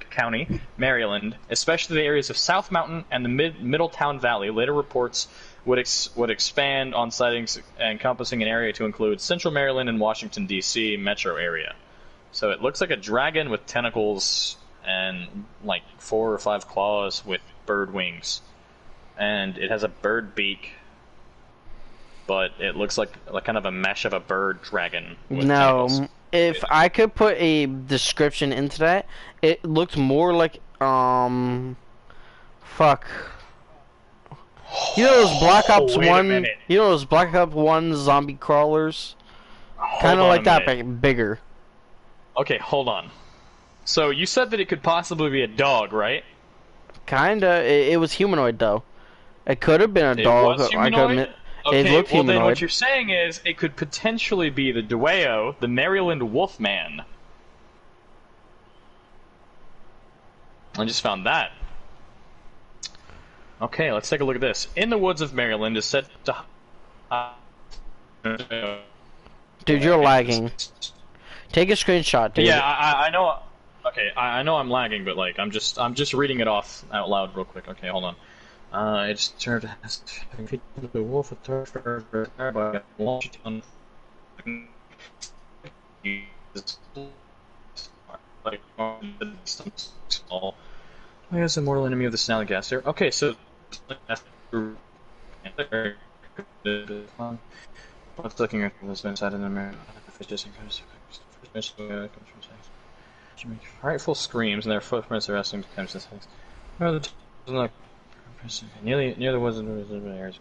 County, Maryland, especially the areas of South Mountain and the Middletown Valley. Later reports would expand on sightings encompassing an area to include Central Maryland and Washington, D.C. metro area. So it looks like a dragon with tentacles and like 4 or 5 claws with bird wings, and it has a bird beak, but it looks like kind of a mesh of a bird dragon with tentacles. If I could put a description into that, it looked more like fuck. You know those Black Ops Wait a 1? minute. You know those Black Ops 1 zombie crawlers? Kind of like that, but bigger. Okay, hold on. So you said that it could possibly be a dog, right? Kinda. It was humanoid though. It could have been a dog. Was humanoid? Okay, it looked well humanoid. then what you're saying is it could potentially be the Dueo, the Maryland Wolfman. I just found that. Okay, let's take a look at this. In the Woods of Maryland is said to... Dude, you're lagging. Take a screenshot, dude. Yeah, I know. Okay, I know I'm lagging, but like I'm just reading it off out loud real quick. Okay, hold on. It's served as the wolf of Turford by Washington. Like small. I guess a mortal enemy of the Snallygaster. Okay, so what's looking at this inside in America? Frightful screams and their footprints arresting times and things. Near the woods and areas.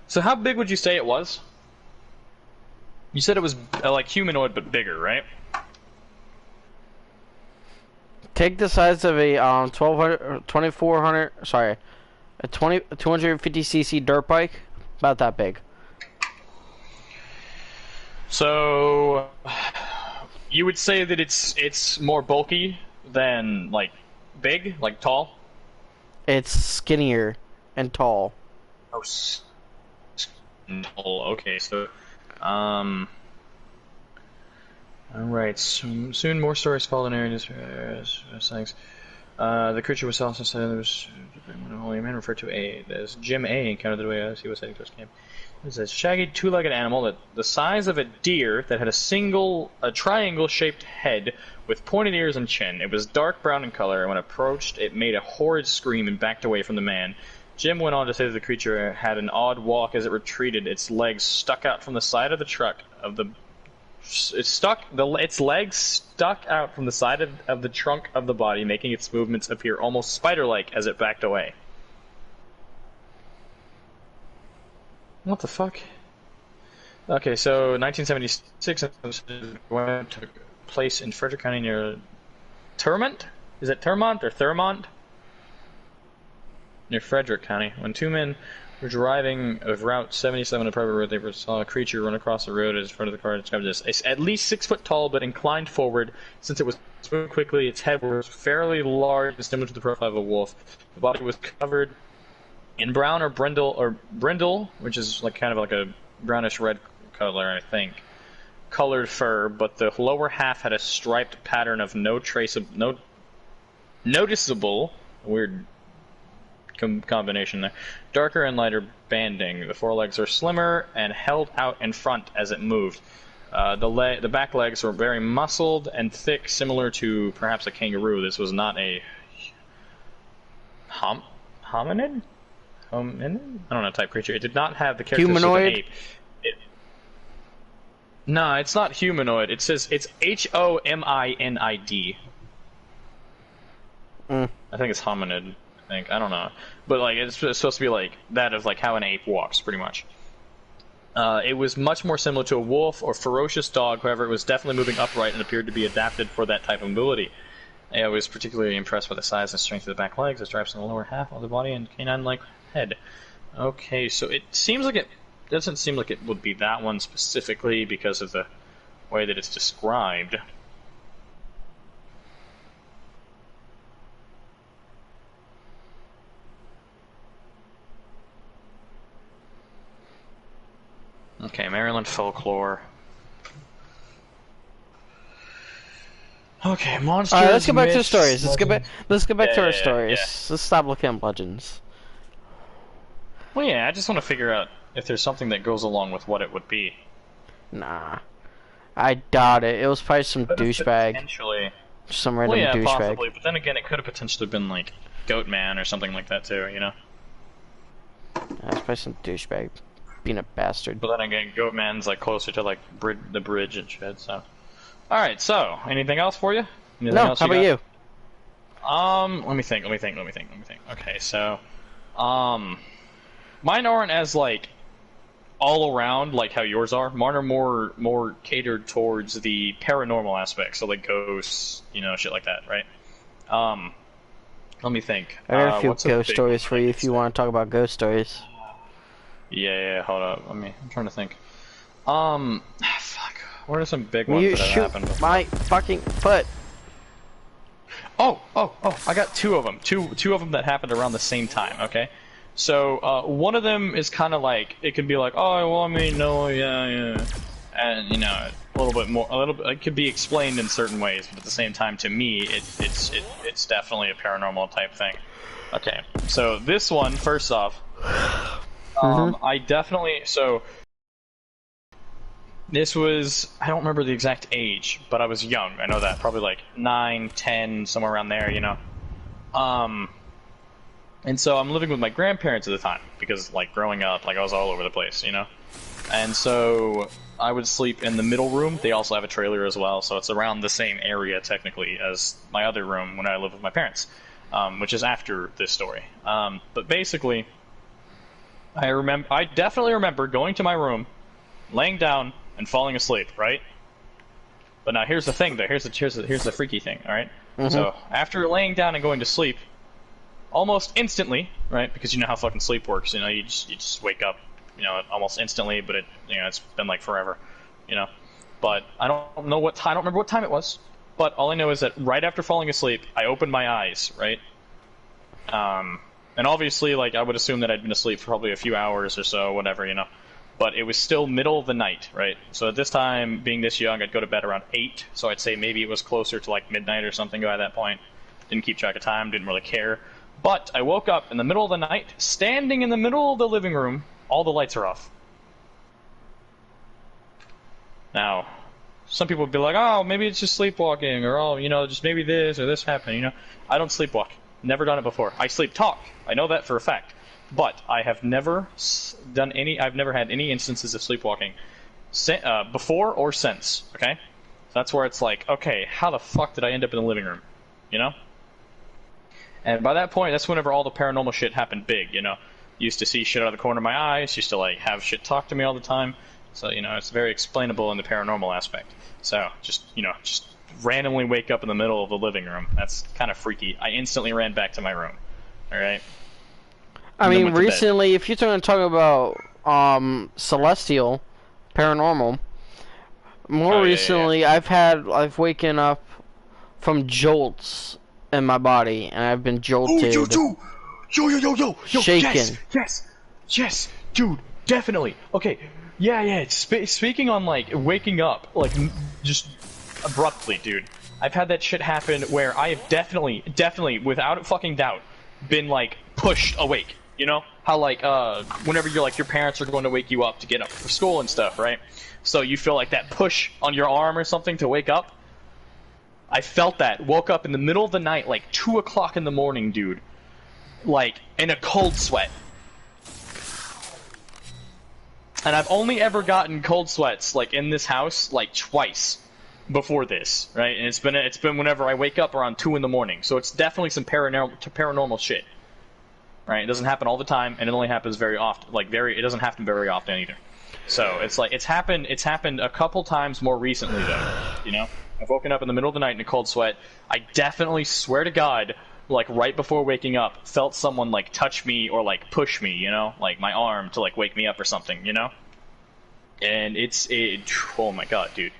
So how big would you say it was? You said it was like humanoid but bigger, right? Take the size of a 2400, sorry, a 250cc dirt bike, about that big. So you would say that it's more bulky than like big, like tall? It's skinnier and tall. Oh, tall. Okay, so alright, soon more stories fall in areas. The creature was also said there was only a man referred to as Jim A. encountered the way as he was heading to his camp. It was a shaggy, two-legged animal that the size of a deer that had a triangle-shaped head with pointed ears and chin. It was dark brown in color, and when approached, it made a horrid scream and backed away from the man. Jim went on to say that the creature had an odd walk as it retreated. Its legs stuck out from the side of the truck of the. Its legs stuck out from the side of the trunk of the body, making its movements appear almost spider-like as it backed away. What the fuck? Okay, so 1976 took place in Frederick County near Termont? Is it Termont or Thurmont? near Frederick County. When two men were driving of Route 77 on a private road, they saw a creature run across the road in front of the car. Described as at least 6 foot tall, but inclined forward. Since it was moving quickly, its head was fairly large and similar to the profile of a wolf. The body was covered in brown or brindle, which is like kind of like a brownish red color, I think. Colored fur, but the lower half had a striped pattern of no noticeable, weird combination there, darker and lighter banding. The forelegs are slimmer and held out in front as it moved. The back legs were very muscled and thick, similar to perhaps a kangaroo. This was not a hominid? I don't know, type creature. It did not have the characteristics of an ape. No, it's not humanoid. It says it's Hominid. I think it's hominid. I don't know, but like it's supposed to be like that of like how an ape walks, pretty much. It was much more similar to a wolf or ferocious dog. However, it was definitely moving upright and appeared to be adapted for that type of mobility. I was particularly impressed by the size and strength of the back legs, the stripes on the lower half of the body, and canine-like head. Okay, so it seems like it doesn't seem like it would be that one specifically because of the way that it's described. Okay, Maryland folklore. Okay, monsters. Alright, let's get back to the myths, stories. Let's get back to our yeah, stories. yeah. Let's stop looking at legends. Well, yeah, I just want to figure out if there's something that goes along with what it would be. Nah. I doubt it. It was probably some douchebag. Potentially. Some random Well, yeah, douchebag. possibly, but then again, it could have potentially been like Goatman or something like that too, you know? That's probably some douchebag being a bastard. But then again, Goatman's like closer to like the bridge and shit, so. Alright, so, anything else for you? Anything No, else how about got? you? Let me think. Okay, so, mine aren't as like all around like how yours are. Mine are more catered towards the paranormal aspect, so like ghosts, you know, shit like that, right? Let me think. I got a few what's ghost big stories one for I you could if you say? want to talk about ghost stories. Yeah, hold up. I'm trying to think. Fuck. What are some big ones You that have shoot happened before? my fucking foot. Oh! I got two of them. Two of them that happened around the same time. Okay. So one of them is kind of like it could be like, oh, well, I mean, no, yeah, and you know, a little bit. It could be explained in certain ways, but at the same time, to me, it's definitely a paranormal type thing. Okay. So this one, first off, I definitely This was, I don't remember the exact age, but I was young. I know that. Probably like 9, 10, somewhere around there, you know. And so I'm living with my grandparents at the time, because like growing up, like I was all over the place, you know. And so I would sleep in the middle room. They also have a trailer as well, so it's around the same area technically as my other room when I lived with my parents, which is after this story. But basically, I definitely remember going to my room, laying down, and falling asleep, right? But now here's the thing, though. Here's the freaky thing, all right? So after laying down and going to sleep, almost instantly, right? Because you know how fucking sleep works. You know, you just wake up, you know, almost instantly. But it's been like forever, you know. But I don't remember what time it was. But all I know is that right after falling asleep, I opened my eyes, right? And obviously, like I would assume that I'd been asleep for probably a few hours or so, whatever, you know. But it was still middle of the night, right? So at this time, being this young, I'd go to bed around 8. So I'd say maybe it was closer to like midnight or something by that point. Didn't keep track of time, didn't really care. But I woke up in the middle of the night, standing in the middle of the living room. All the lights are off. Now, some people would be like, oh, maybe it's just sleepwalking, or oh, you know, just maybe this or this happened, you know. I don't sleepwalk. Never done it before. I sleep talk. I know that for a fact. But I have never I've never had any instances of sleepwalking before or since, okay? So that's where it's like, okay, how the fuck did I end up in the living room? You know? And by that point, that's whenever all the paranormal shit happened big, you know? Used to see shit out of the corner of my eyes, used to like have shit talk to me all the time. So, you know, it's very explainable in the paranormal aspect. So, just randomly wake up in the middle of the living room. That's kind of freaky. I instantly ran back to my room. Alright? I and then mean, went to bed. recently, if you're going to talk about celestial, paranormal, more Oh, yeah. recently, I've waken up from jolts in my body, and I've been Oh, yo, jolted, yo, yo, shaken. yes, dude, definitely. Okay, yeah. Speaking on like waking up, like just abruptly, dude. I've had that shit happen where I have definitely, without a fucking doubt, been like pushed awake. You know how like whenever you're like your parents are going to wake you up to get up for school and stuff, right? So you feel like that push on your arm or something to wake up. I felt that. Woke up in the middle of the night, like 2 o'clock in the morning, dude. Like, in a cold sweat. And I've only ever gotten cold sweats, like, in this house, like, twice before this, right? And it's been whenever I wake up around 2 in the morning. So it's definitely some paranormal shit. Right? It doesn't happen all the time, and it only happens very often. Like, it doesn't happen very often either. So, it's like, it's happened a couple times more recently, though. You know? I've woken up in the middle of the night in a cold sweat. I definitely swear to God, like right before waking up, felt someone like touch me or like push me, you know, like my arm to like wake me up or something, you know. And oh my God, dude,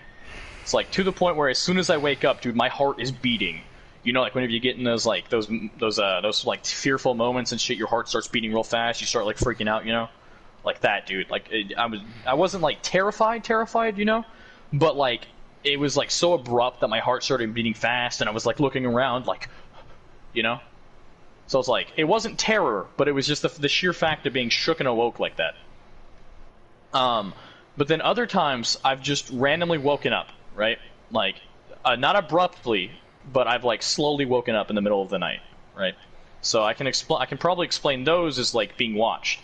it's like to the point where as soon as I wake up, dude, my heart is beating. You know, like whenever you get in those like those like fearful moments and shit, your heart starts beating real fast. You start like freaking out, you know, like that, dude. Like I wasn't like terrified, you know, but like. It was like so abrupt that my heart started beating fast, and I was like looking around, like, you know. So it's like it wasn't terror, but it was just the sheer fact of being shook and awoke like that. But then other times I've just randomly woken up, right? Like, not abruptly, but I've like slowly woken up in the middle of the night, right? So I can probably explain those as like being watched,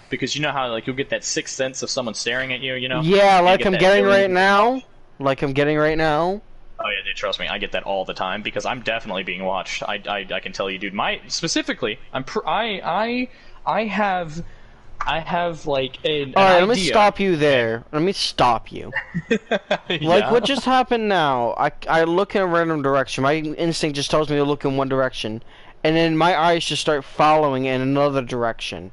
because you know how like you'll get that sixth sense of someone staring at you, you know? Yeah, like I'm getting right now. Watched. Like I'm getting right now. Oh yeah, dude, trust me, I get that all the time because I'm definitely being watched. I can tell you, dude. Specifically, I have like an All right, idea. let me stop you there. Let me stop you. Like Yeah. what just happened now? I look in a random direction. My instinct just tells me to look in one direction, and then my eyes just start following in another direction,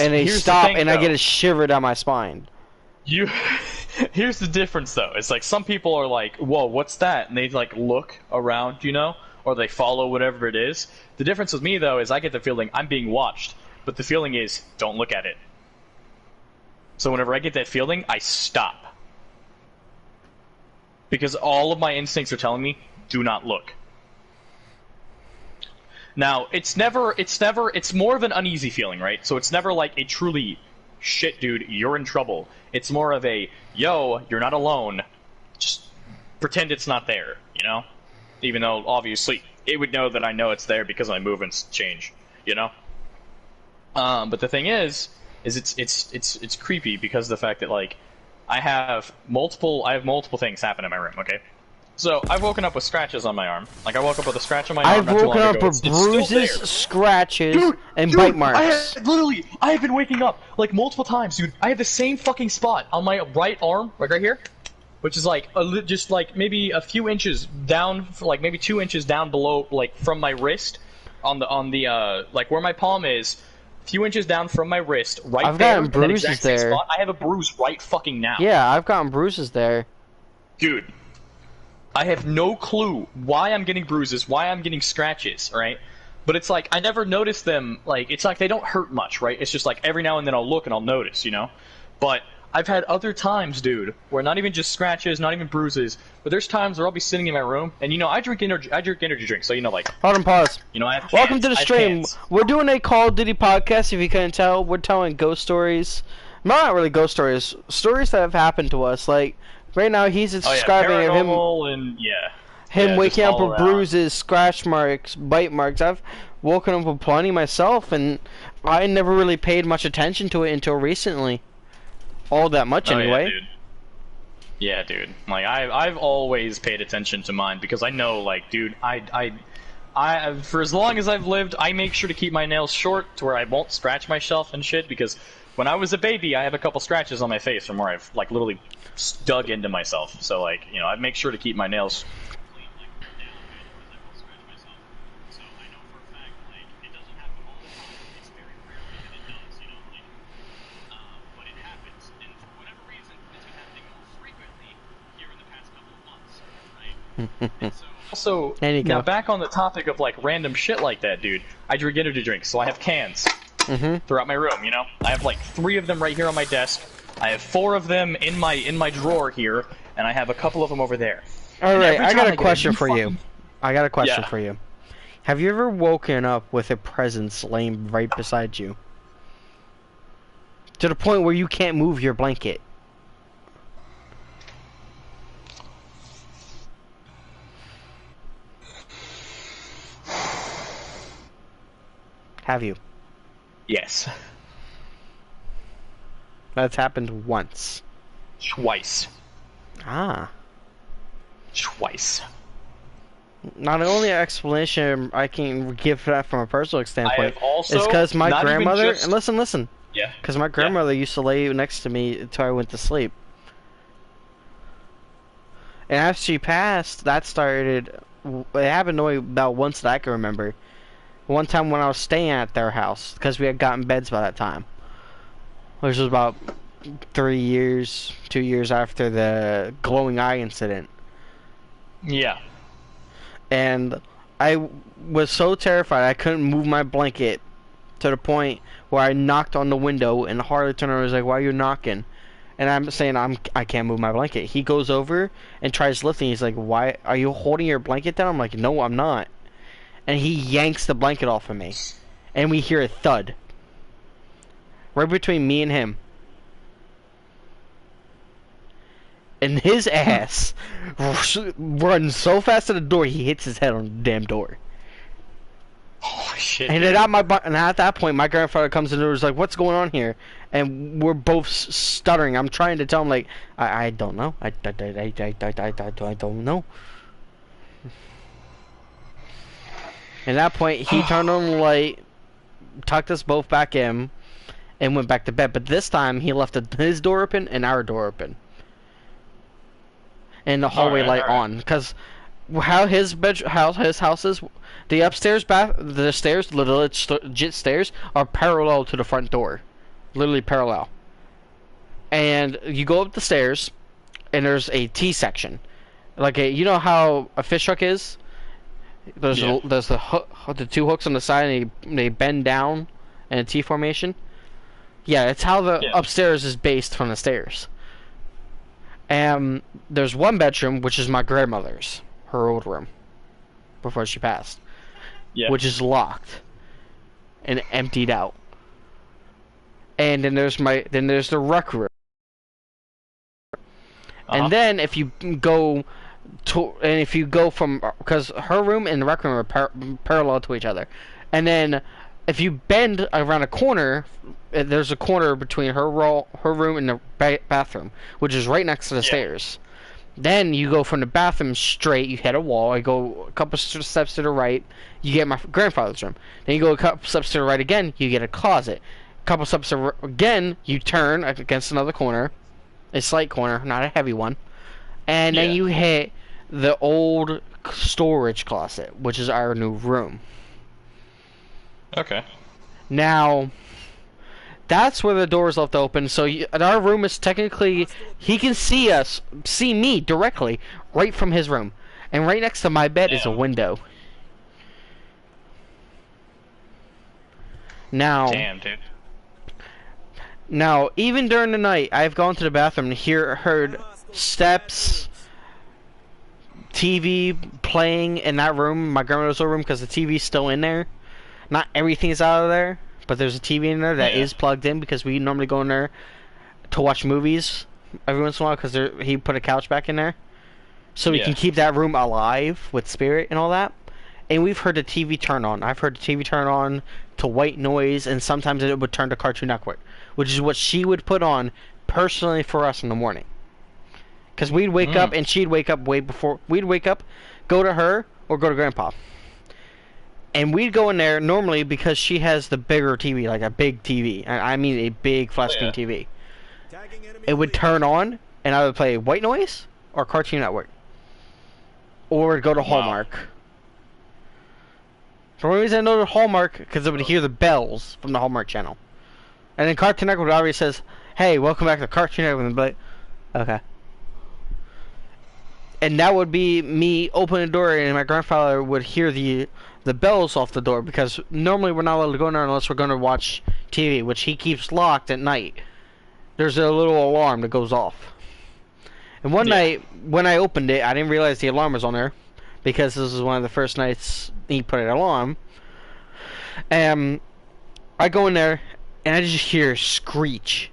and they Here's the stop, thing, and I though. get a shiver down my spine. Here's the difference, though. It's like some people are like, "Whoa, what's that?" And they like look around, you know, or they follow whatever it is. The difference with me, though, is I get the feeling I'm being watched, but the feeling is don't look at it. So whenever I get that feeling, I stop because all of my instincts are telling me do not look. Now, it's more of an uneasy feeling, right? So it's never like a truly, shit, dude, you're in trouble. It's more of a, yo, you're not alone. Just pretend it's not there, you know? Even though, obviously, it would know that I know it's there because my movements change, you know? But the thing is it's creepy because of the fact that, like, I have multiple things happen in my room, okay? So, I've woken up with scratches on my arm. Like, I woke up with a scratch on my arm I've not too long woken up ago. with It's still bruises, there. scratches, and bite marks. I have been waking up, like, multiple times, dude. I have the same fucking spot on my right arm, like right here, which is, like, just, like, maybe a few inches down, like, maybe 2 inches down below, like, from my wrist, on the, like, where my palm is, a few inches down from my wrist, right I've there, gotten in that bruises exact same there. spot. I have a bruise right fucking now. Yeah, I've gotten bruises there. Dude. I have no clue why I'm getting bruises, why I'm getting scratches, right? But it's like, I never notice them, like, it's like they don't hurt much, right? It's just like, every now and then I'll look and I'll notice, you know? But I've had other times, dude, where not even just scratches, not even bruises, but there's times where I'll be sitting in my room, and you know, I drink energy drinks, so you know, like, Hold on, pause. you know, I have Welcome cans, to the I have stream. cans. We're doing a Call of Duty podcast, if you couldn't tell. We're telling ghost stories. Not really ghost stories. Stories that have happened to us. Like, right now he's Oh yeah, describing of him paranormal and, yeah. him Yeah, waking just up all with around. bruises, scratch marks, bite marks. I've woken up with plenty myself, and I never really paid much attention to it until recently. All that much, Oh, anyway. yeah, dude. Yeah, dude. Like, I've always paid attention to mine because I know, like, dude, I for as long as I've lived, I make sure to keep my nails short to where I won't scratch myself and shit, because when I was a baby, I have a couple scratches on my face from where I've, like, literally dug into myself. So, like, you know, I make sure to keep my nails clean, like, down, right, because I won't scratch myself. So I know for a fact, like, it doesn't happen all the time. It's very Also, There you now go. back on the topic of like random shit like that, dude. I drink energy drinks, so I have cans throughout my room. You know, I have like 3 of them right here on my desk. I have 4 of them in my drawer here, and I have a couple of them over there. All right, I got a question for you. fucking- I got a question Yeah. for you. Have you ever woken up with a presence laying right beside you? To the point where you can't move your blanket. Have you? Yes, That's happened once. twice. Ah. Twice. Not the only explanation I can give for that from a personal standpoint have also is because my not even grandmother, just- and listen, Yeah. because my grandmother used to lay next to me until I went to sleep. And after she passed, that started, it happened only about once that I can remember. One time when I was staying at their house, because we had gotten beds by that time. Which was about 2 years after the glowing eye incident. Yeah. And I was so terrified I couldn't move my blanket to the point where I knocked on the window and Harley turned around and was like, "Why are you knocking?" And I'm saying I can't move my blanket. He goes over and tries lifting. He's like, "Why are you holding your blanket down?" I'm like, "No, I'm not." And he yanks the blanket off of me, and we hear a thud right between me and him. And his ass runs so fast to the door, he hits his head on the damn door. Holy shit. And dude. at that point, my grandfather comes in and was like, "What's going on here?" And we're both stuttering. I'm trying to tell him, like, I don't know. I don't know. At that point, he turned on the light, tucked us both back in, and went back to bed. But this time, he left his door open and our door open. And the hallway light on. Because how his house is, the upstairs the stairs, the legit stairs, are parallel to the front door. Literally parallel. And you go up the stairs, and there's a T section. Like you know how a fish hook is? There's the hook, the 2 hooks on the side, and they bend down in a T formation. Yeah, it's how the upstairs is based from the stairs. And there's one bedroom, which is my grandmother's, her old room, before she passed, which is locked and emptied out. And then there's the rec room. And then if you go from, because her room and the rec room are parallel to each other, and then if you bend around a corner, there's a corner between her room and the bathroom, which is right next to the stairs. Then you go from the bathroom straight, you hit a wall, you go a couple steps to the right, you get my grandfather's room. Then you go a couple steps to the right again, you get a closet. A couple steps again, you turn against another corner, a slight corner, not a heavy one. And then you hit the old storage closet, which is our new room. Okay. Now, that's where the door is left open, so our room is technically, he can see me directly, right from his room. And right next to my bed is a window. Now, damn, dude. Now, even during the night, I've gone to the bathroom and heard steps, TV playing in that room, my grandmother's old room, because the TV's still in there. Not everything's out of there, but there's a TV in there that is plugged in, because we normally go in there to watch movies every once in a while, because he put a couch back in there. So we can keep that room alive with spirit and all that. And we've heard the TV turn on. I've heard the TV turn on to white noise, and sometimes it would turn to Cartoon Network, which is what she would put on personally for us in the morning. Because we'd wake up, and she'd wake up way before. We'd wake up, go to her, or go to Grandpa. And we'd go in there normally because she has the bigger TV, like a big TV. I mean a big flat screen TV. It would turn on, and I would play white noise or Cartoon Network. Or go to Hallmark. The only reason I know the Hallmark, because I would hear the bells from the Hallmark channel. And then Cartoon Network already says, "Hey, welcome back to Cartoon Network." And I'd be like, okay. and that would be me opening the door, and my grandfather would hear the bells off the door, because normally we're not allowed to go in there unless we're going to watch TV, which he keeps locked at night. There's a little alarm that goes off. And one night, when I opened it, I didn't realize the alarm was on there, because this was one of the first nights he put it on. And I go in there, and I just hear a screech.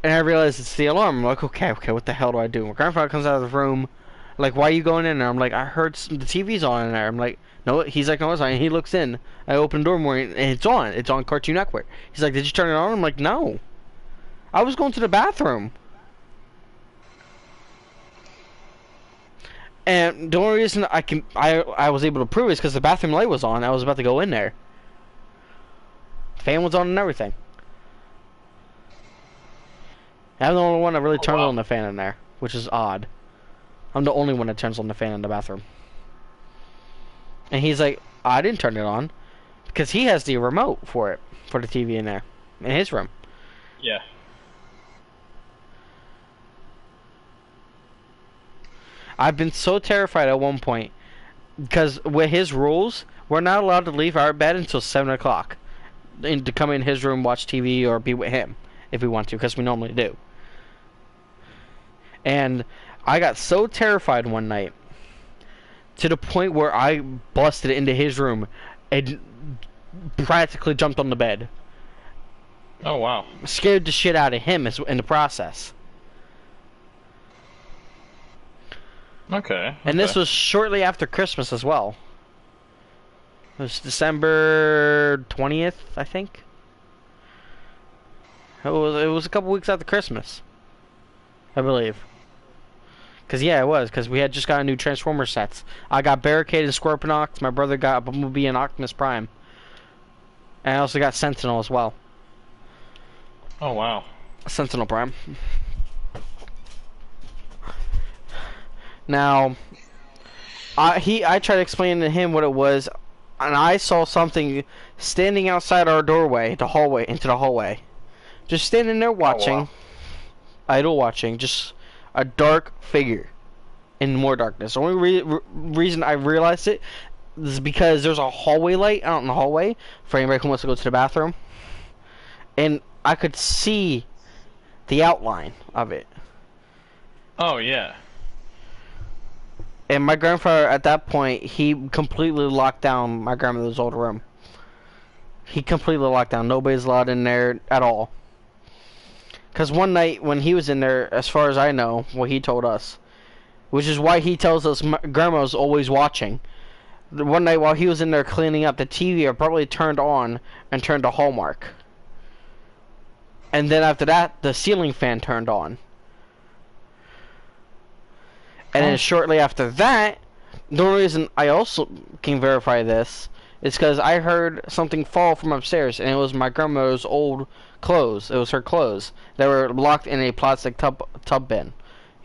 And I realize it's the alarm. I'm like, okay, what the hell do I do? My grandfather comes out of the room, like, why are you going in there? I'm like, I heard the TV's on in there. I'm like, no, he's like, no, it's on. And he looks in. I open the door more, and it's on. It's on Cartoon Network. He's like, did you turn it on? I'm like, no. I was going to the bathroom. And the only reason I was able to prove it is because the bathroom light was on. I was about to go in there. Fan was on and everything. I'm the only one that really turns on the fan in there, which is odd. I'm the only one that turns on the fan in the bathroom. And he's like, I didn't turn it on. Because he has the remote for it, for the TV in there, in his room. Yeah. I've been so terrified at one point, because with his rules, we're not allowed to leave our bed until 7 o'clock. And to come in his room, watch TV, or be with him, if we want to, because we normally do. And I got so terrified one night, to the point where I busted into his room and practically jumped on the bed. Oh, wow. Scared the shit out of him in the process. Okay. And this was shortly after Christmas as well. It was December 20th, I think. It was a couple weeks after Christmas, I believe. Cause yeah, it was. Cause we had just got a new Transformer sets. I got Barricade and Scorponok. My brother got Bumblebee and Optimus Prime. And I also got Sentinel as well. Oh wow. Sentinel Prime. Now, I tried to explain to him what it was, and I saw something standing outside our doorway, into the hallway, just standing there watching, wow. idle watching, just a dark figure in more darkness. The only reason I realized it is because there's a hallway light out in the hallway for anybody who wants to go to the bathroom, and I could see the outline of it. Oh yeah. And my grandfather, at that point, he completely locked down my grandmother's old room. He completely locked down. Nobody's allowed in there at all. Because one night when he was in there, as far as I know, what he told us, which is why he tells us grandma's always watching. One night while he was in there cleaning up, the TV probably turned on and turned to Hallmark. And then after that, the ceiling fan turned on. And then shortly after that, the only reason I also can verify this is because I heard something fall from upstairs, and it was my grandmother's old clothes. It was her clothes that were locked in a plastic tub bin. You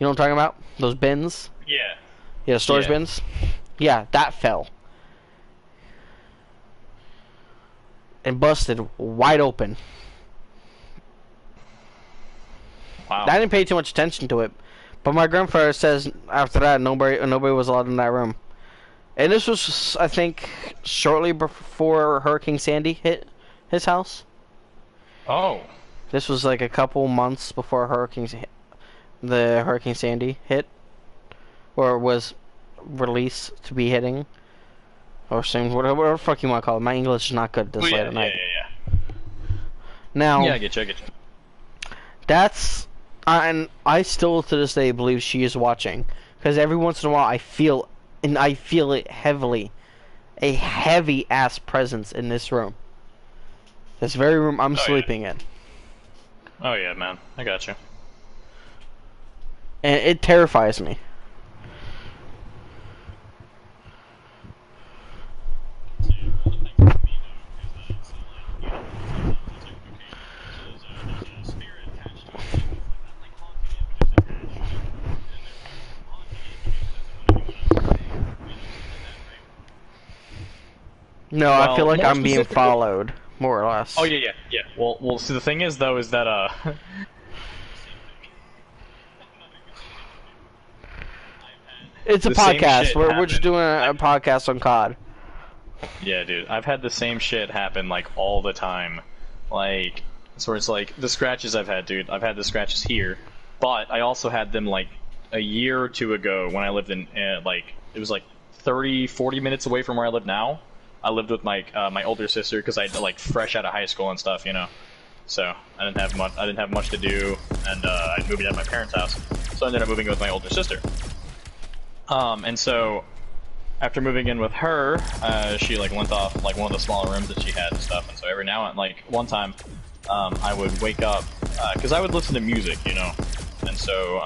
know what I'm talking about? Those bins? Yeah. Yeah, storage bins? Yeah, that fell. And busted wide open. Wow. I didn't pay too much attention to it. But my grandfather says after that nobody was allowed in that room. And this was, I think, shortly before Hurricane Sandy hit his house. Oh. This was like a couple months before Hurricane Sandy hit, or was released to be hitting, or soon, whatever the fuck you want to call it. My English is not good this late at night. Yeah. Now. Yeah, I get you. That's. And I still to this day believe she is watching, because every once in a while I feel it heavily, a heavy ass presence in this room. This very room I'm sleeping in. Oh yeah, man, I got you. And it terrifies me. No, Well, I feel like more I'm being specifically- followed, more or less. Oh yeah. Well, see, the thing is though, is that It's a The same podcast. shit We're just happened. doing a podcast on COD. Yeah, dude, I've had the same shit happen like all the time. Like, so it's like the scratches I've had, dude. I've had the scratches here, but I also had them like a year or two ago when I lived in like it was like 30-40 minutes away from where I live now. I lived with my my older sister because I like fresh out of high school and stuff, you know. So I didn't have much. I didn't have much to do, and I moved out of my parents' house. So I ended up moving in with my older sister. And so after moving in with her, she like lent off like one of the smaller rooms that she had and stuff. And so every now and like one time, I would wake up because I would listen to music, you know. And so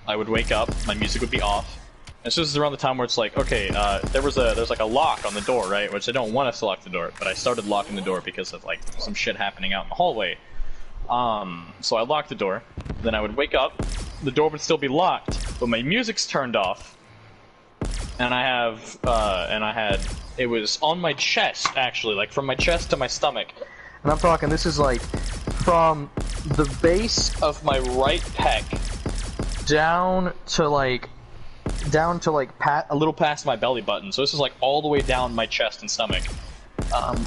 I would wake up, my music would be off. And so this is around the time where it's like, okay, there's like a lock on the door, right? Which I don't want us to lock the door, but I started locking the door because of like some shit happening out in the hallway. So I locked the door. Then I would wake up, the door would still be locked, but my music's turned off. And I had, it was on my chest actually, like from my chest to my stomach. And I'm talking, this is like from the base of my right pec down to like a little past my belly button. So this is like all the way down my chest and stomach.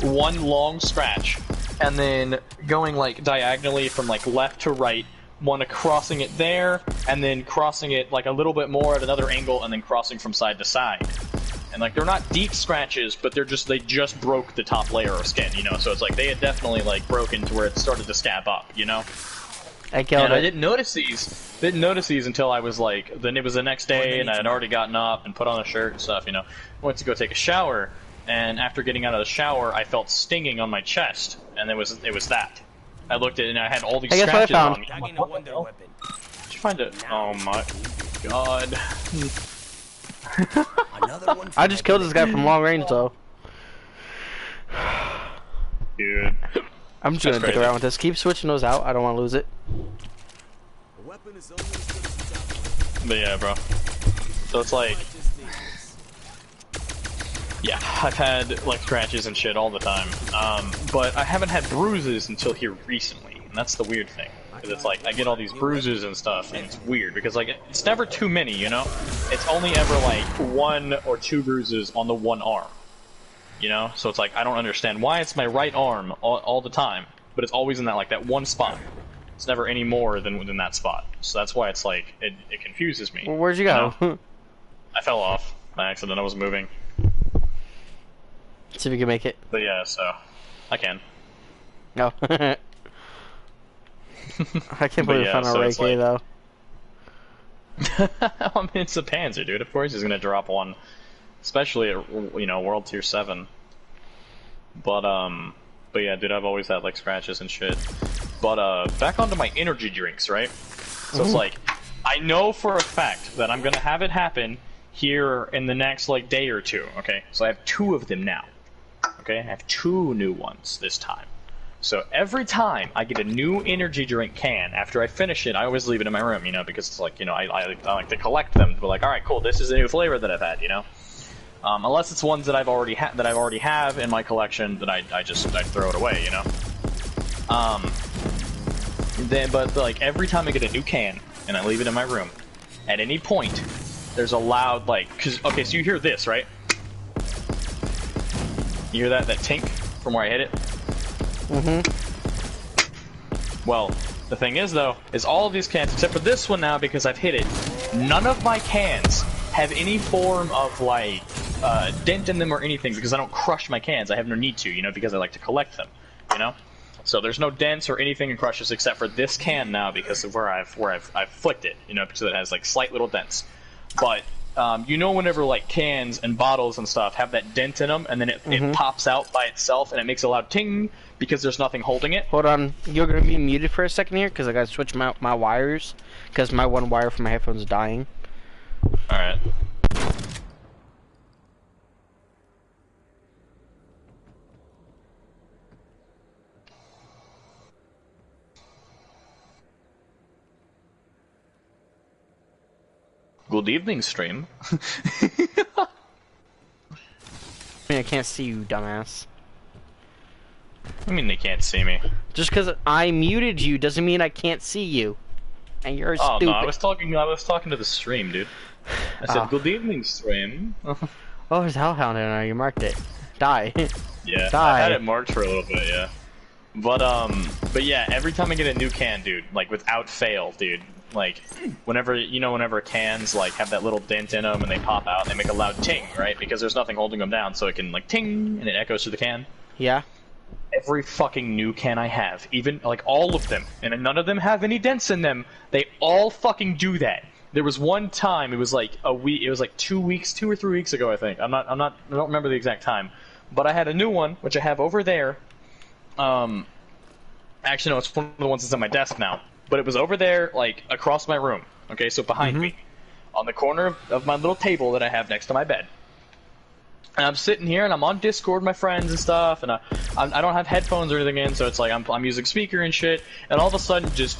One long scratch, and then going like diagonally from like left to right, one crossing it there, and then crossing it like a little bit more at another angle, and then crossing from side to side. And like they're not deep scratches, but they just broke the top layer of skin, you know. So it's like they had definitely like broken to where it started to scab up, you know. I killed it. I didn't notice these until I was like, then it was the next day and I had already gotten up and put on a shirt and stuff, you know. I went to go take a shower, and after getting out of the shower, I felt stinging on my chest, and it was that. I looked at it and I had all these Hey, guess what I scratches found? on me. I'm Tagging like, a what the wonder hell? weapon. Did you find it? Oh my god. Another one. I just killed this guy from long range, though. Dude. I'm just That's gonna stick crazy. around with this. Keep switching those out. I don't want to lose it. A weapon is only as good as its opponent. But yeah, bro. So it's like, Just need this. yeah, I've had like scratches and shit all the time. But I haven't had bruises until here recently, and that's the weird thing. Because it's like I get all these bruises and stuff, and it's weird because like it's never too many, you know. It's only ever like 1 or 2 bruises on the one arm, you know. So it's like I don't understand why it's my right arm all the time, but it's always in that one spot. It's never any more than that spot. So that's why it's like it confuses me. Well, where'd you go? know? I fell off by accident. I was moving. See if you can make it. But yeah, so I can. No. I can't But believe yeah, I found so a it's Reiki, like- though. I mean, it's a Panzer, dude. Of course he's gonna drop one, especially at World Tier 7. But yeah, dude, I've always had like scratches and shit. But back onto my energy drinks, right? So it's like I know for a fact that I'm gonna have it happen here in the next like day or two. Okay, so I have 2 of them now. Okay, I have 2 new ones this time. So every time I get a new energy drink can, after I finish it, I always leave it in my room, you know, because it's like, you know, I like to collect them. But like, all right, cool, this is a new flavor that I've had, you know. Unless it's ones that I've already have in my collection, that I throw it away, you know. But like every time I get a new can and I leave it in my room, at any point there's a loud like, okay, so you hear this, right? You hear that tink from where I hit it? Well, the thing is though, is all of these cans, except for this one now because I've hit it, none of my cans have any form of like dent in them or anything because I don't crush my cans. I have no need to, you know, because I like to collect them, you know. So there's no dents or anything in crushes except for this can now because of where I've flicked it, you know, because it has like slight little dents. But you know, whenever like cans and bottles and stuff have that dent in them, and then it pops out by itself and it makes a loud ting because there's nothing holding it. Hold on, you're gonna be muted for a second here because I gotta switch my wires because my one wire for my headphones is dying. All right. Good evening, stream. I mean, I can't see you, dumbass. I mean, they can't see me. Just because I muted you doesn't mean I can't see you. And you're Oh stupid. no, I was talking to the stream, dude. I said, Oh. good evening, stream. Oh, there's Hellhound in there. You marked it. Die. Yeah, Die. I had it marked for a little bit, yeah. But yeah, every time I get a new can, dude, like without fail, dude, like whenever cans like have that little dent in them and they pop out and they make a loud ting, right? Because there's nothing holding them down, so it can like ting and it echoes through the can. Yeah. Every fucking new can I have, even like all of them, and none of them have any dents in them. They all fucking do that. There was one time, it was like a week, it was like 2 weeks, 2 or 3 weeks ago, I think. I don't remember the exact time, but I had a new one, which I have over there. Actually, no, it's one of the ones that's on my desk now. But it was over there, like, across my room. Okay, so behind me. On the corner of my little table that I have next to my bed. And I'm sitting here, and I'm on Discord with my friends and stuff, and I don't have headphones or anything in, so it's like I'm using speaker and shit, and all of a sudden, just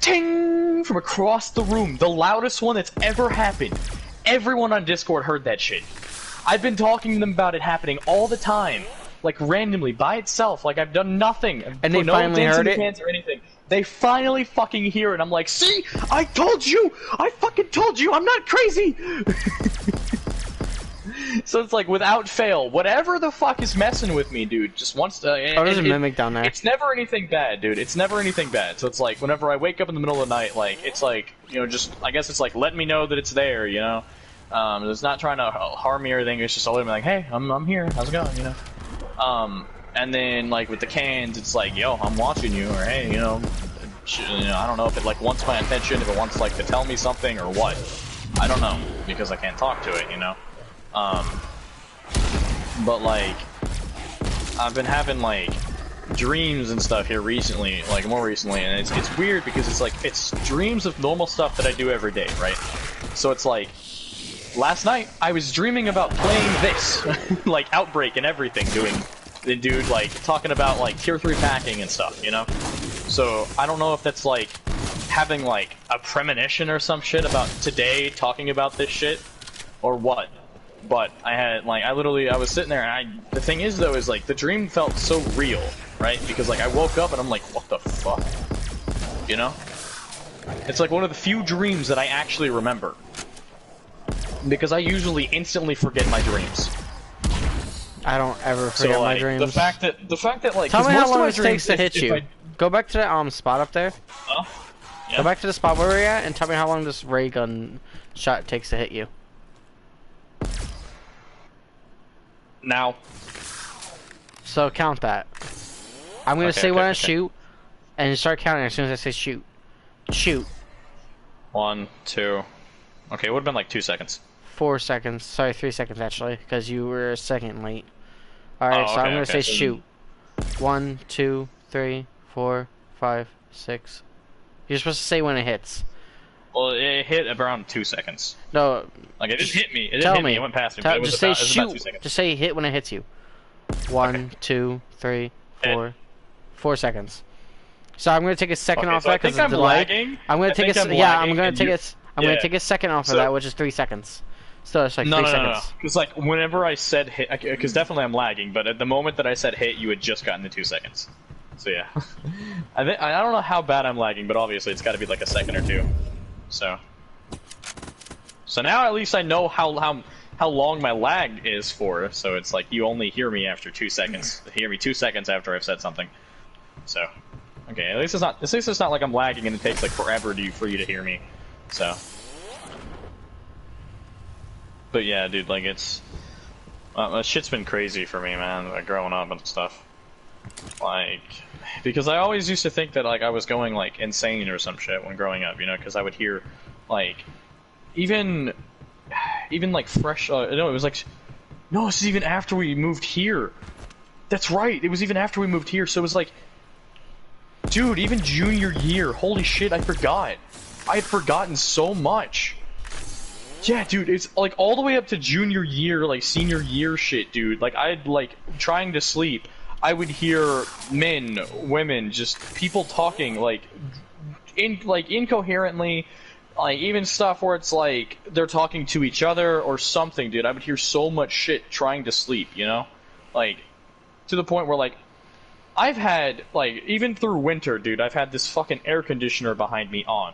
ting from across the room, the loudest one that's ever happened. Everyone on Discord heard that shit. I've been talking to them about it happening all the time, like randomly by itself, like I've done nothing. And they finally heard it? Or anything. They finally fucking hear it. I'm like, see, I told you, I fucking told you, I'm not crazy. So it's like, without fail, whatever the fuck is messing with me, dude, just wants to... Oh, there's a mimic down there. It's never anything bad, dude. It's never anything bad. So it's like, whenever I wake up in the middle of the night, like, it's like, you know, just, I guess it's like, let me know that it's there, you know? It's not trying to harm me or anything, it's just a little bit like, hey, I'm here, how's it going, you know? And then, like, with the cans, it's like, yo, I'm watching you, or hey, you know, I don't know if it, like, wants my attention, if it wants, like, to tell me something, or what. I don't know, because I can't talk to it, you know? But like, I've been having like dreams and stuff here recently, like more recently, and it's weird because it's like, it's dreams of normal stuff that I do every day, right? So it's like, last night I was dreaming about playing this, like Outbreak and everything, doing the dude like talking about like tier 3 packing and stuff, you know? So I don't know if that's like having like a premonition or some shit about today talking about this shit or what. But I had, like, I was sitting there, and the thing is, though, is, like, the dream felt so real, right? Because, like, I woke up, and I'm like, what the fuck? You know? It's, like, one of the few dreams that I actually remember. Because I usually instantly forget my dreams. I don't ever forget my dreams. The fact that, like, tell me how long it takes to hit you. Go back to the, spot up there. Yeah. Go back to the spot where we're at, and tell me how long this ray gun shot takes to hit you. Now. So count that. I'm gonna say when I shoot, and you start counting as soon as I say shoot. Shoot. 1, 2. Okay, it would have been like 2 seconds. 4 seconds. Sorry, 3 seconds actually, because you were a second late. Alright, so I'm gonna say shoot. 1, 2, 3, 4, 5, 6. You're supposed to say when it hits. Well, it hit around 2 seconds. No. Like, it just hit me. It didn't hit me. It went past me. But it was just about, say shoot. Just say hit when it hits you. 1, 2, 3, 4. 4 seconds. So I'm gonna take a second off that because it's delayed. I'm gonna take a I'm gonna take a second off of that, which is 3 seconds. So it's like 3 seconds. No. Because like whenever I said hit, because definitely I'm lagging, but at the moment that I said hit, you had just gotten the 2 seconds. So yeah, I don't know how bad I'm lagging, but obviously it's got to be like a second or two. So now at least I know how long my lag is for. So it's like you only hear me after 2 seconds. You hear me 2 seconds after I've said something. So okay, at least it's not like I'm lagging and it takes like forever for you to hear me. So. But yeah, dude, like it's shit's been crazy for me, man. Like growing up and stuff. Like, because I always used to think that like I was going like insane or some shit when growing up, you know, because I would hear like even like fresh. No, it was like no, this is even after we moved here. That's right, it was even after we moved here. So it was like, dude, even junior year. Holy shit, I forgot. I had forgotten so much. Yeah, dude, it's like all the way up to junior year, like senior year shit, dude. Like I'd like trying to sleep. I would hear men, women, just people talking like incoherently, like even stuff where it's like they're talking to each other or something, dude. I would hear so much shit trying to sleep, you know? Like to the point where like I've had like even through winter, dude, I've had this fucking air conditioner behind me on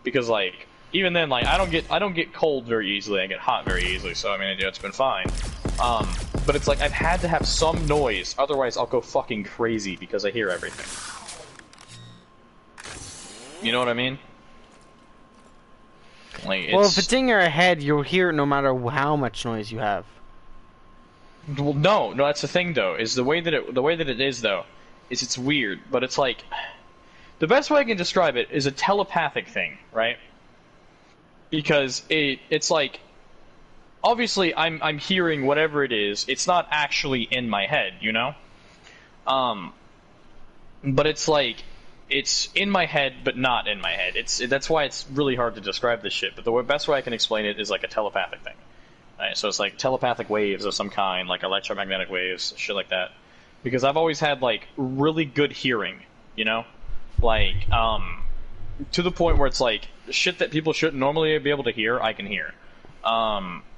because like even then, like, I don't get cold very easily. I get hot very easily. So I mean, it's been fine. But it's like I've had to have some noise, otherwise I'll go fucking crazy because I hear everything. You know what I mean? Like, Well, if it's in your head, you'll hear it no matter how much noise you have. Well, no, that's the thing though. Is the way that it is though, is it's weird. But it's like, the best way I can describe it is a telepathic thing, right? Because it's like, obviously I'm hearing whatever it is. It's not actually in my head, you know. But it's like, it's in my head, but not in my head. That's why it's really hard to describe this shit. But the best way I can explain it is like a telepathic thing. Right? So it's like telepathic waves of some kind, like electromagnetic waves, shit like that. Because I've always had like really good hearing, you know, like to the point where it's like shit that people shouldn't normally be able to hear, I can hear.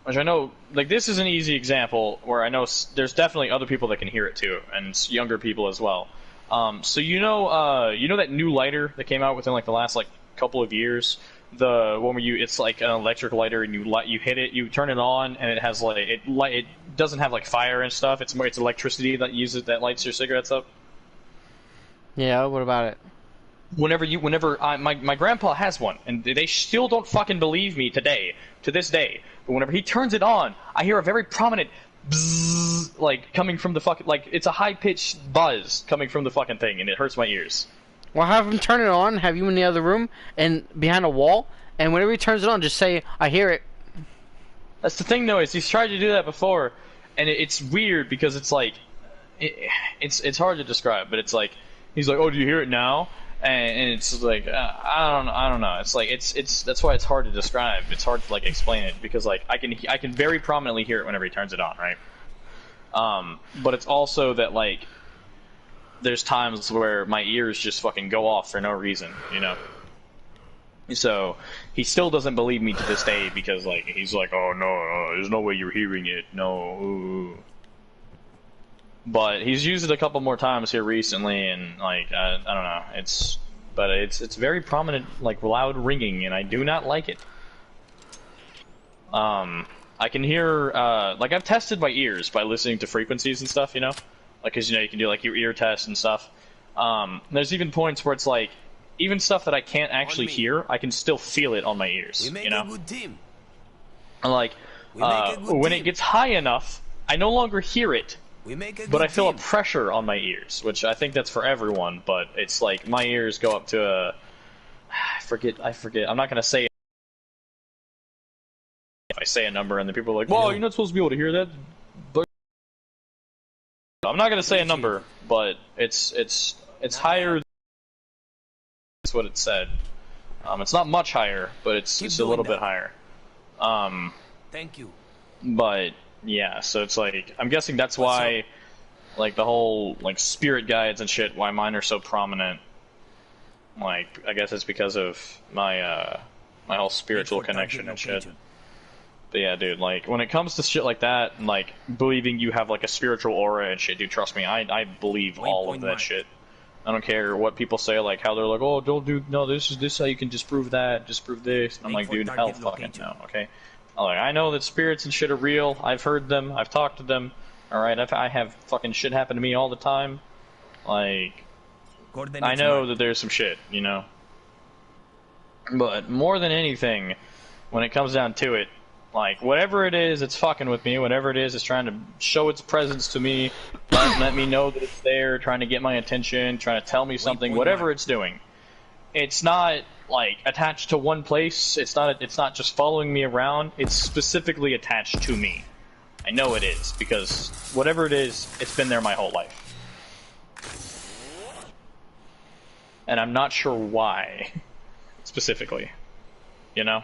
Which I know, like, this is an easy example where I know there's definitely other people that can hear it too, and younger people as well. So you know that new lighter that came out within like the last like couple of years, the one where it's like an electric lighter and you hit it, you turn it on, and it has like it doesn't have like fire and stuff. It's electricity that lights your cigarettes up. Yeah, what about it? My grandpa has one, and they still don't fucking believe me to this day. But whenever he turns it on, I hear a very prominent bzzz, like, coming from the fucking, like, it's a high-pitched buzz coming from the fucking thing, and it hurts my ears. Well, have him turn it on, have you in the other room, and behind a wall, and whenever he turns it on, just say, I hear it. That's the thing, though, is he's tried to do that before, and it's weird, because it's like, it's hard to describe, but it's like, he's like, oh, do you hear it now? And it's like, I don't know. It's like, that's why it's hard to describe. It's hard to like explain it because like I can very prominently hear it whenever he turns it on, right? But it's also that like there's times where my ears just fucking go off for no reason, you know. So he still doesn't believe me to this day because like he's like, oh no, there's no way you're hearing it, no. But he's used it a couple more times here recently, and like I don't know, it's very prominent, like loud ringing, and I do not like it. I can hear like I've tested my ears by listening to frequencies and stuff, you know, like because you know you can do like your ear test and stuff. There's even points where it's like even stuff that I can't actually hear, I can still feel it on my ears, you know. Good team. And like when it gets high enough, I no longer hear it. But I feel a pressure on my ears, which I think that's for everyone, but it's like my ears go up to a... I forget. I'm not going to say it. If I say a number and then people are like, well, you're not supposed to be able to hear that. But I'm not going to say a number, but it's higher than that's what it said. It's not much higher, but it's a little bit higher. Thank you. But... yeah, so it's like, I'm guessing that's why, like, the whole, like, spirit guides and shit, why mine are so prominent. Like, I guess it's because of my, my whole spiritual connection and shit. But yeah, dude, like, when it comes to shit like that, and, like, believing you have, like, a spiritual aura and shit, dude, trust me, I believe all of that shit. I don't care what people say, like, how they're like, oh, don't do, no, this is how you can disprove that, disprove this. I'm like, dude, hell fucking no, okay? Like, I know that spirits and shit are real. I've heard them. I've talked to them. Alright, I have fucking shit happen to me all the time. Like, I know that there's some shit, you know? But more than anything, when it comes down to it, like, whatever it is, it's fucking with me. Whatever it is, it's trying to show its presence to me. Let me know that it's there, trying to get my attention, trying to tell me something, whatever it's doing. It's not... like attached to one place. It's not just following me around. It's specifically attached to me. I know it is because whatever it is, it's been there my whole life. And I'm not sure why specifically. You know?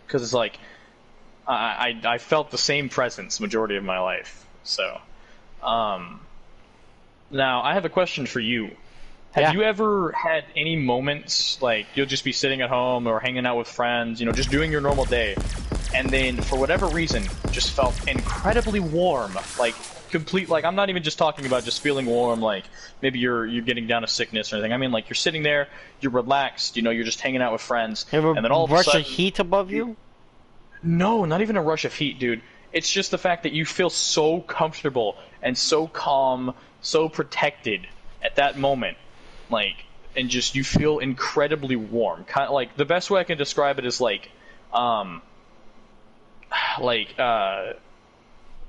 Cuz it's like I felt the same presence majority of my life. So now I have a question for you. Have you ever had any moments, like, you'll just be sitting at home or hanging out with friends, you know, just doing your normal day, and then for whatever reason just felt incredibly warm, like complete, like I'm not even just talking about just feeling warm, like maybe you're getting down a sickness or anything. I mean, like you're sitting there, you're relaxed, you know, you're just hanging out with friends, You have and then a all of a rush sudden, of heat above you? no, not even a rush of heat, dude. It's just the fact that you feel so comfortable and so calm, so protected at that moment, like, and just you feel incredibly warm. Kind of like the best way I can describe it is like,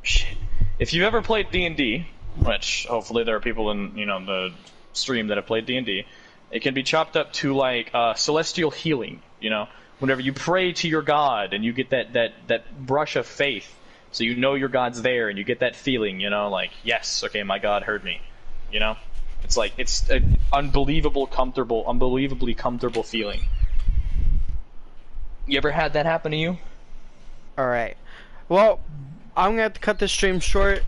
shit. If you've ever played D&D, which hopefully there are people in the stream that have played D&D, it can be chopped up to like celestial healing. You know, whenever you pray to your god and you get that brush of faith, so you know your god's there and you get that feeling. You know, like yes, okay, my god heard me. You know, it's like it's an unbelievably comfortable feeling. You ever had that happen to you? Alright. Well, I'm gonna have to cut this stream short.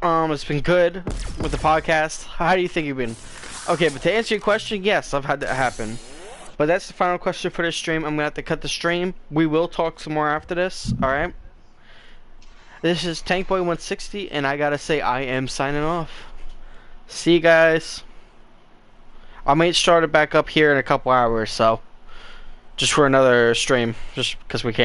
It's been good with the podcast. How do you think you've been? Okay, but to answer your question, yes, I've had that happen. But that's the final question for this stream. I'm gonna have to cut the stream. We will talk some more after this, alright? This is TankBoy160, and I gotta say, I am signing off. See you guys. I might start it back up here in a couple hours, so just for another stream, just because we can.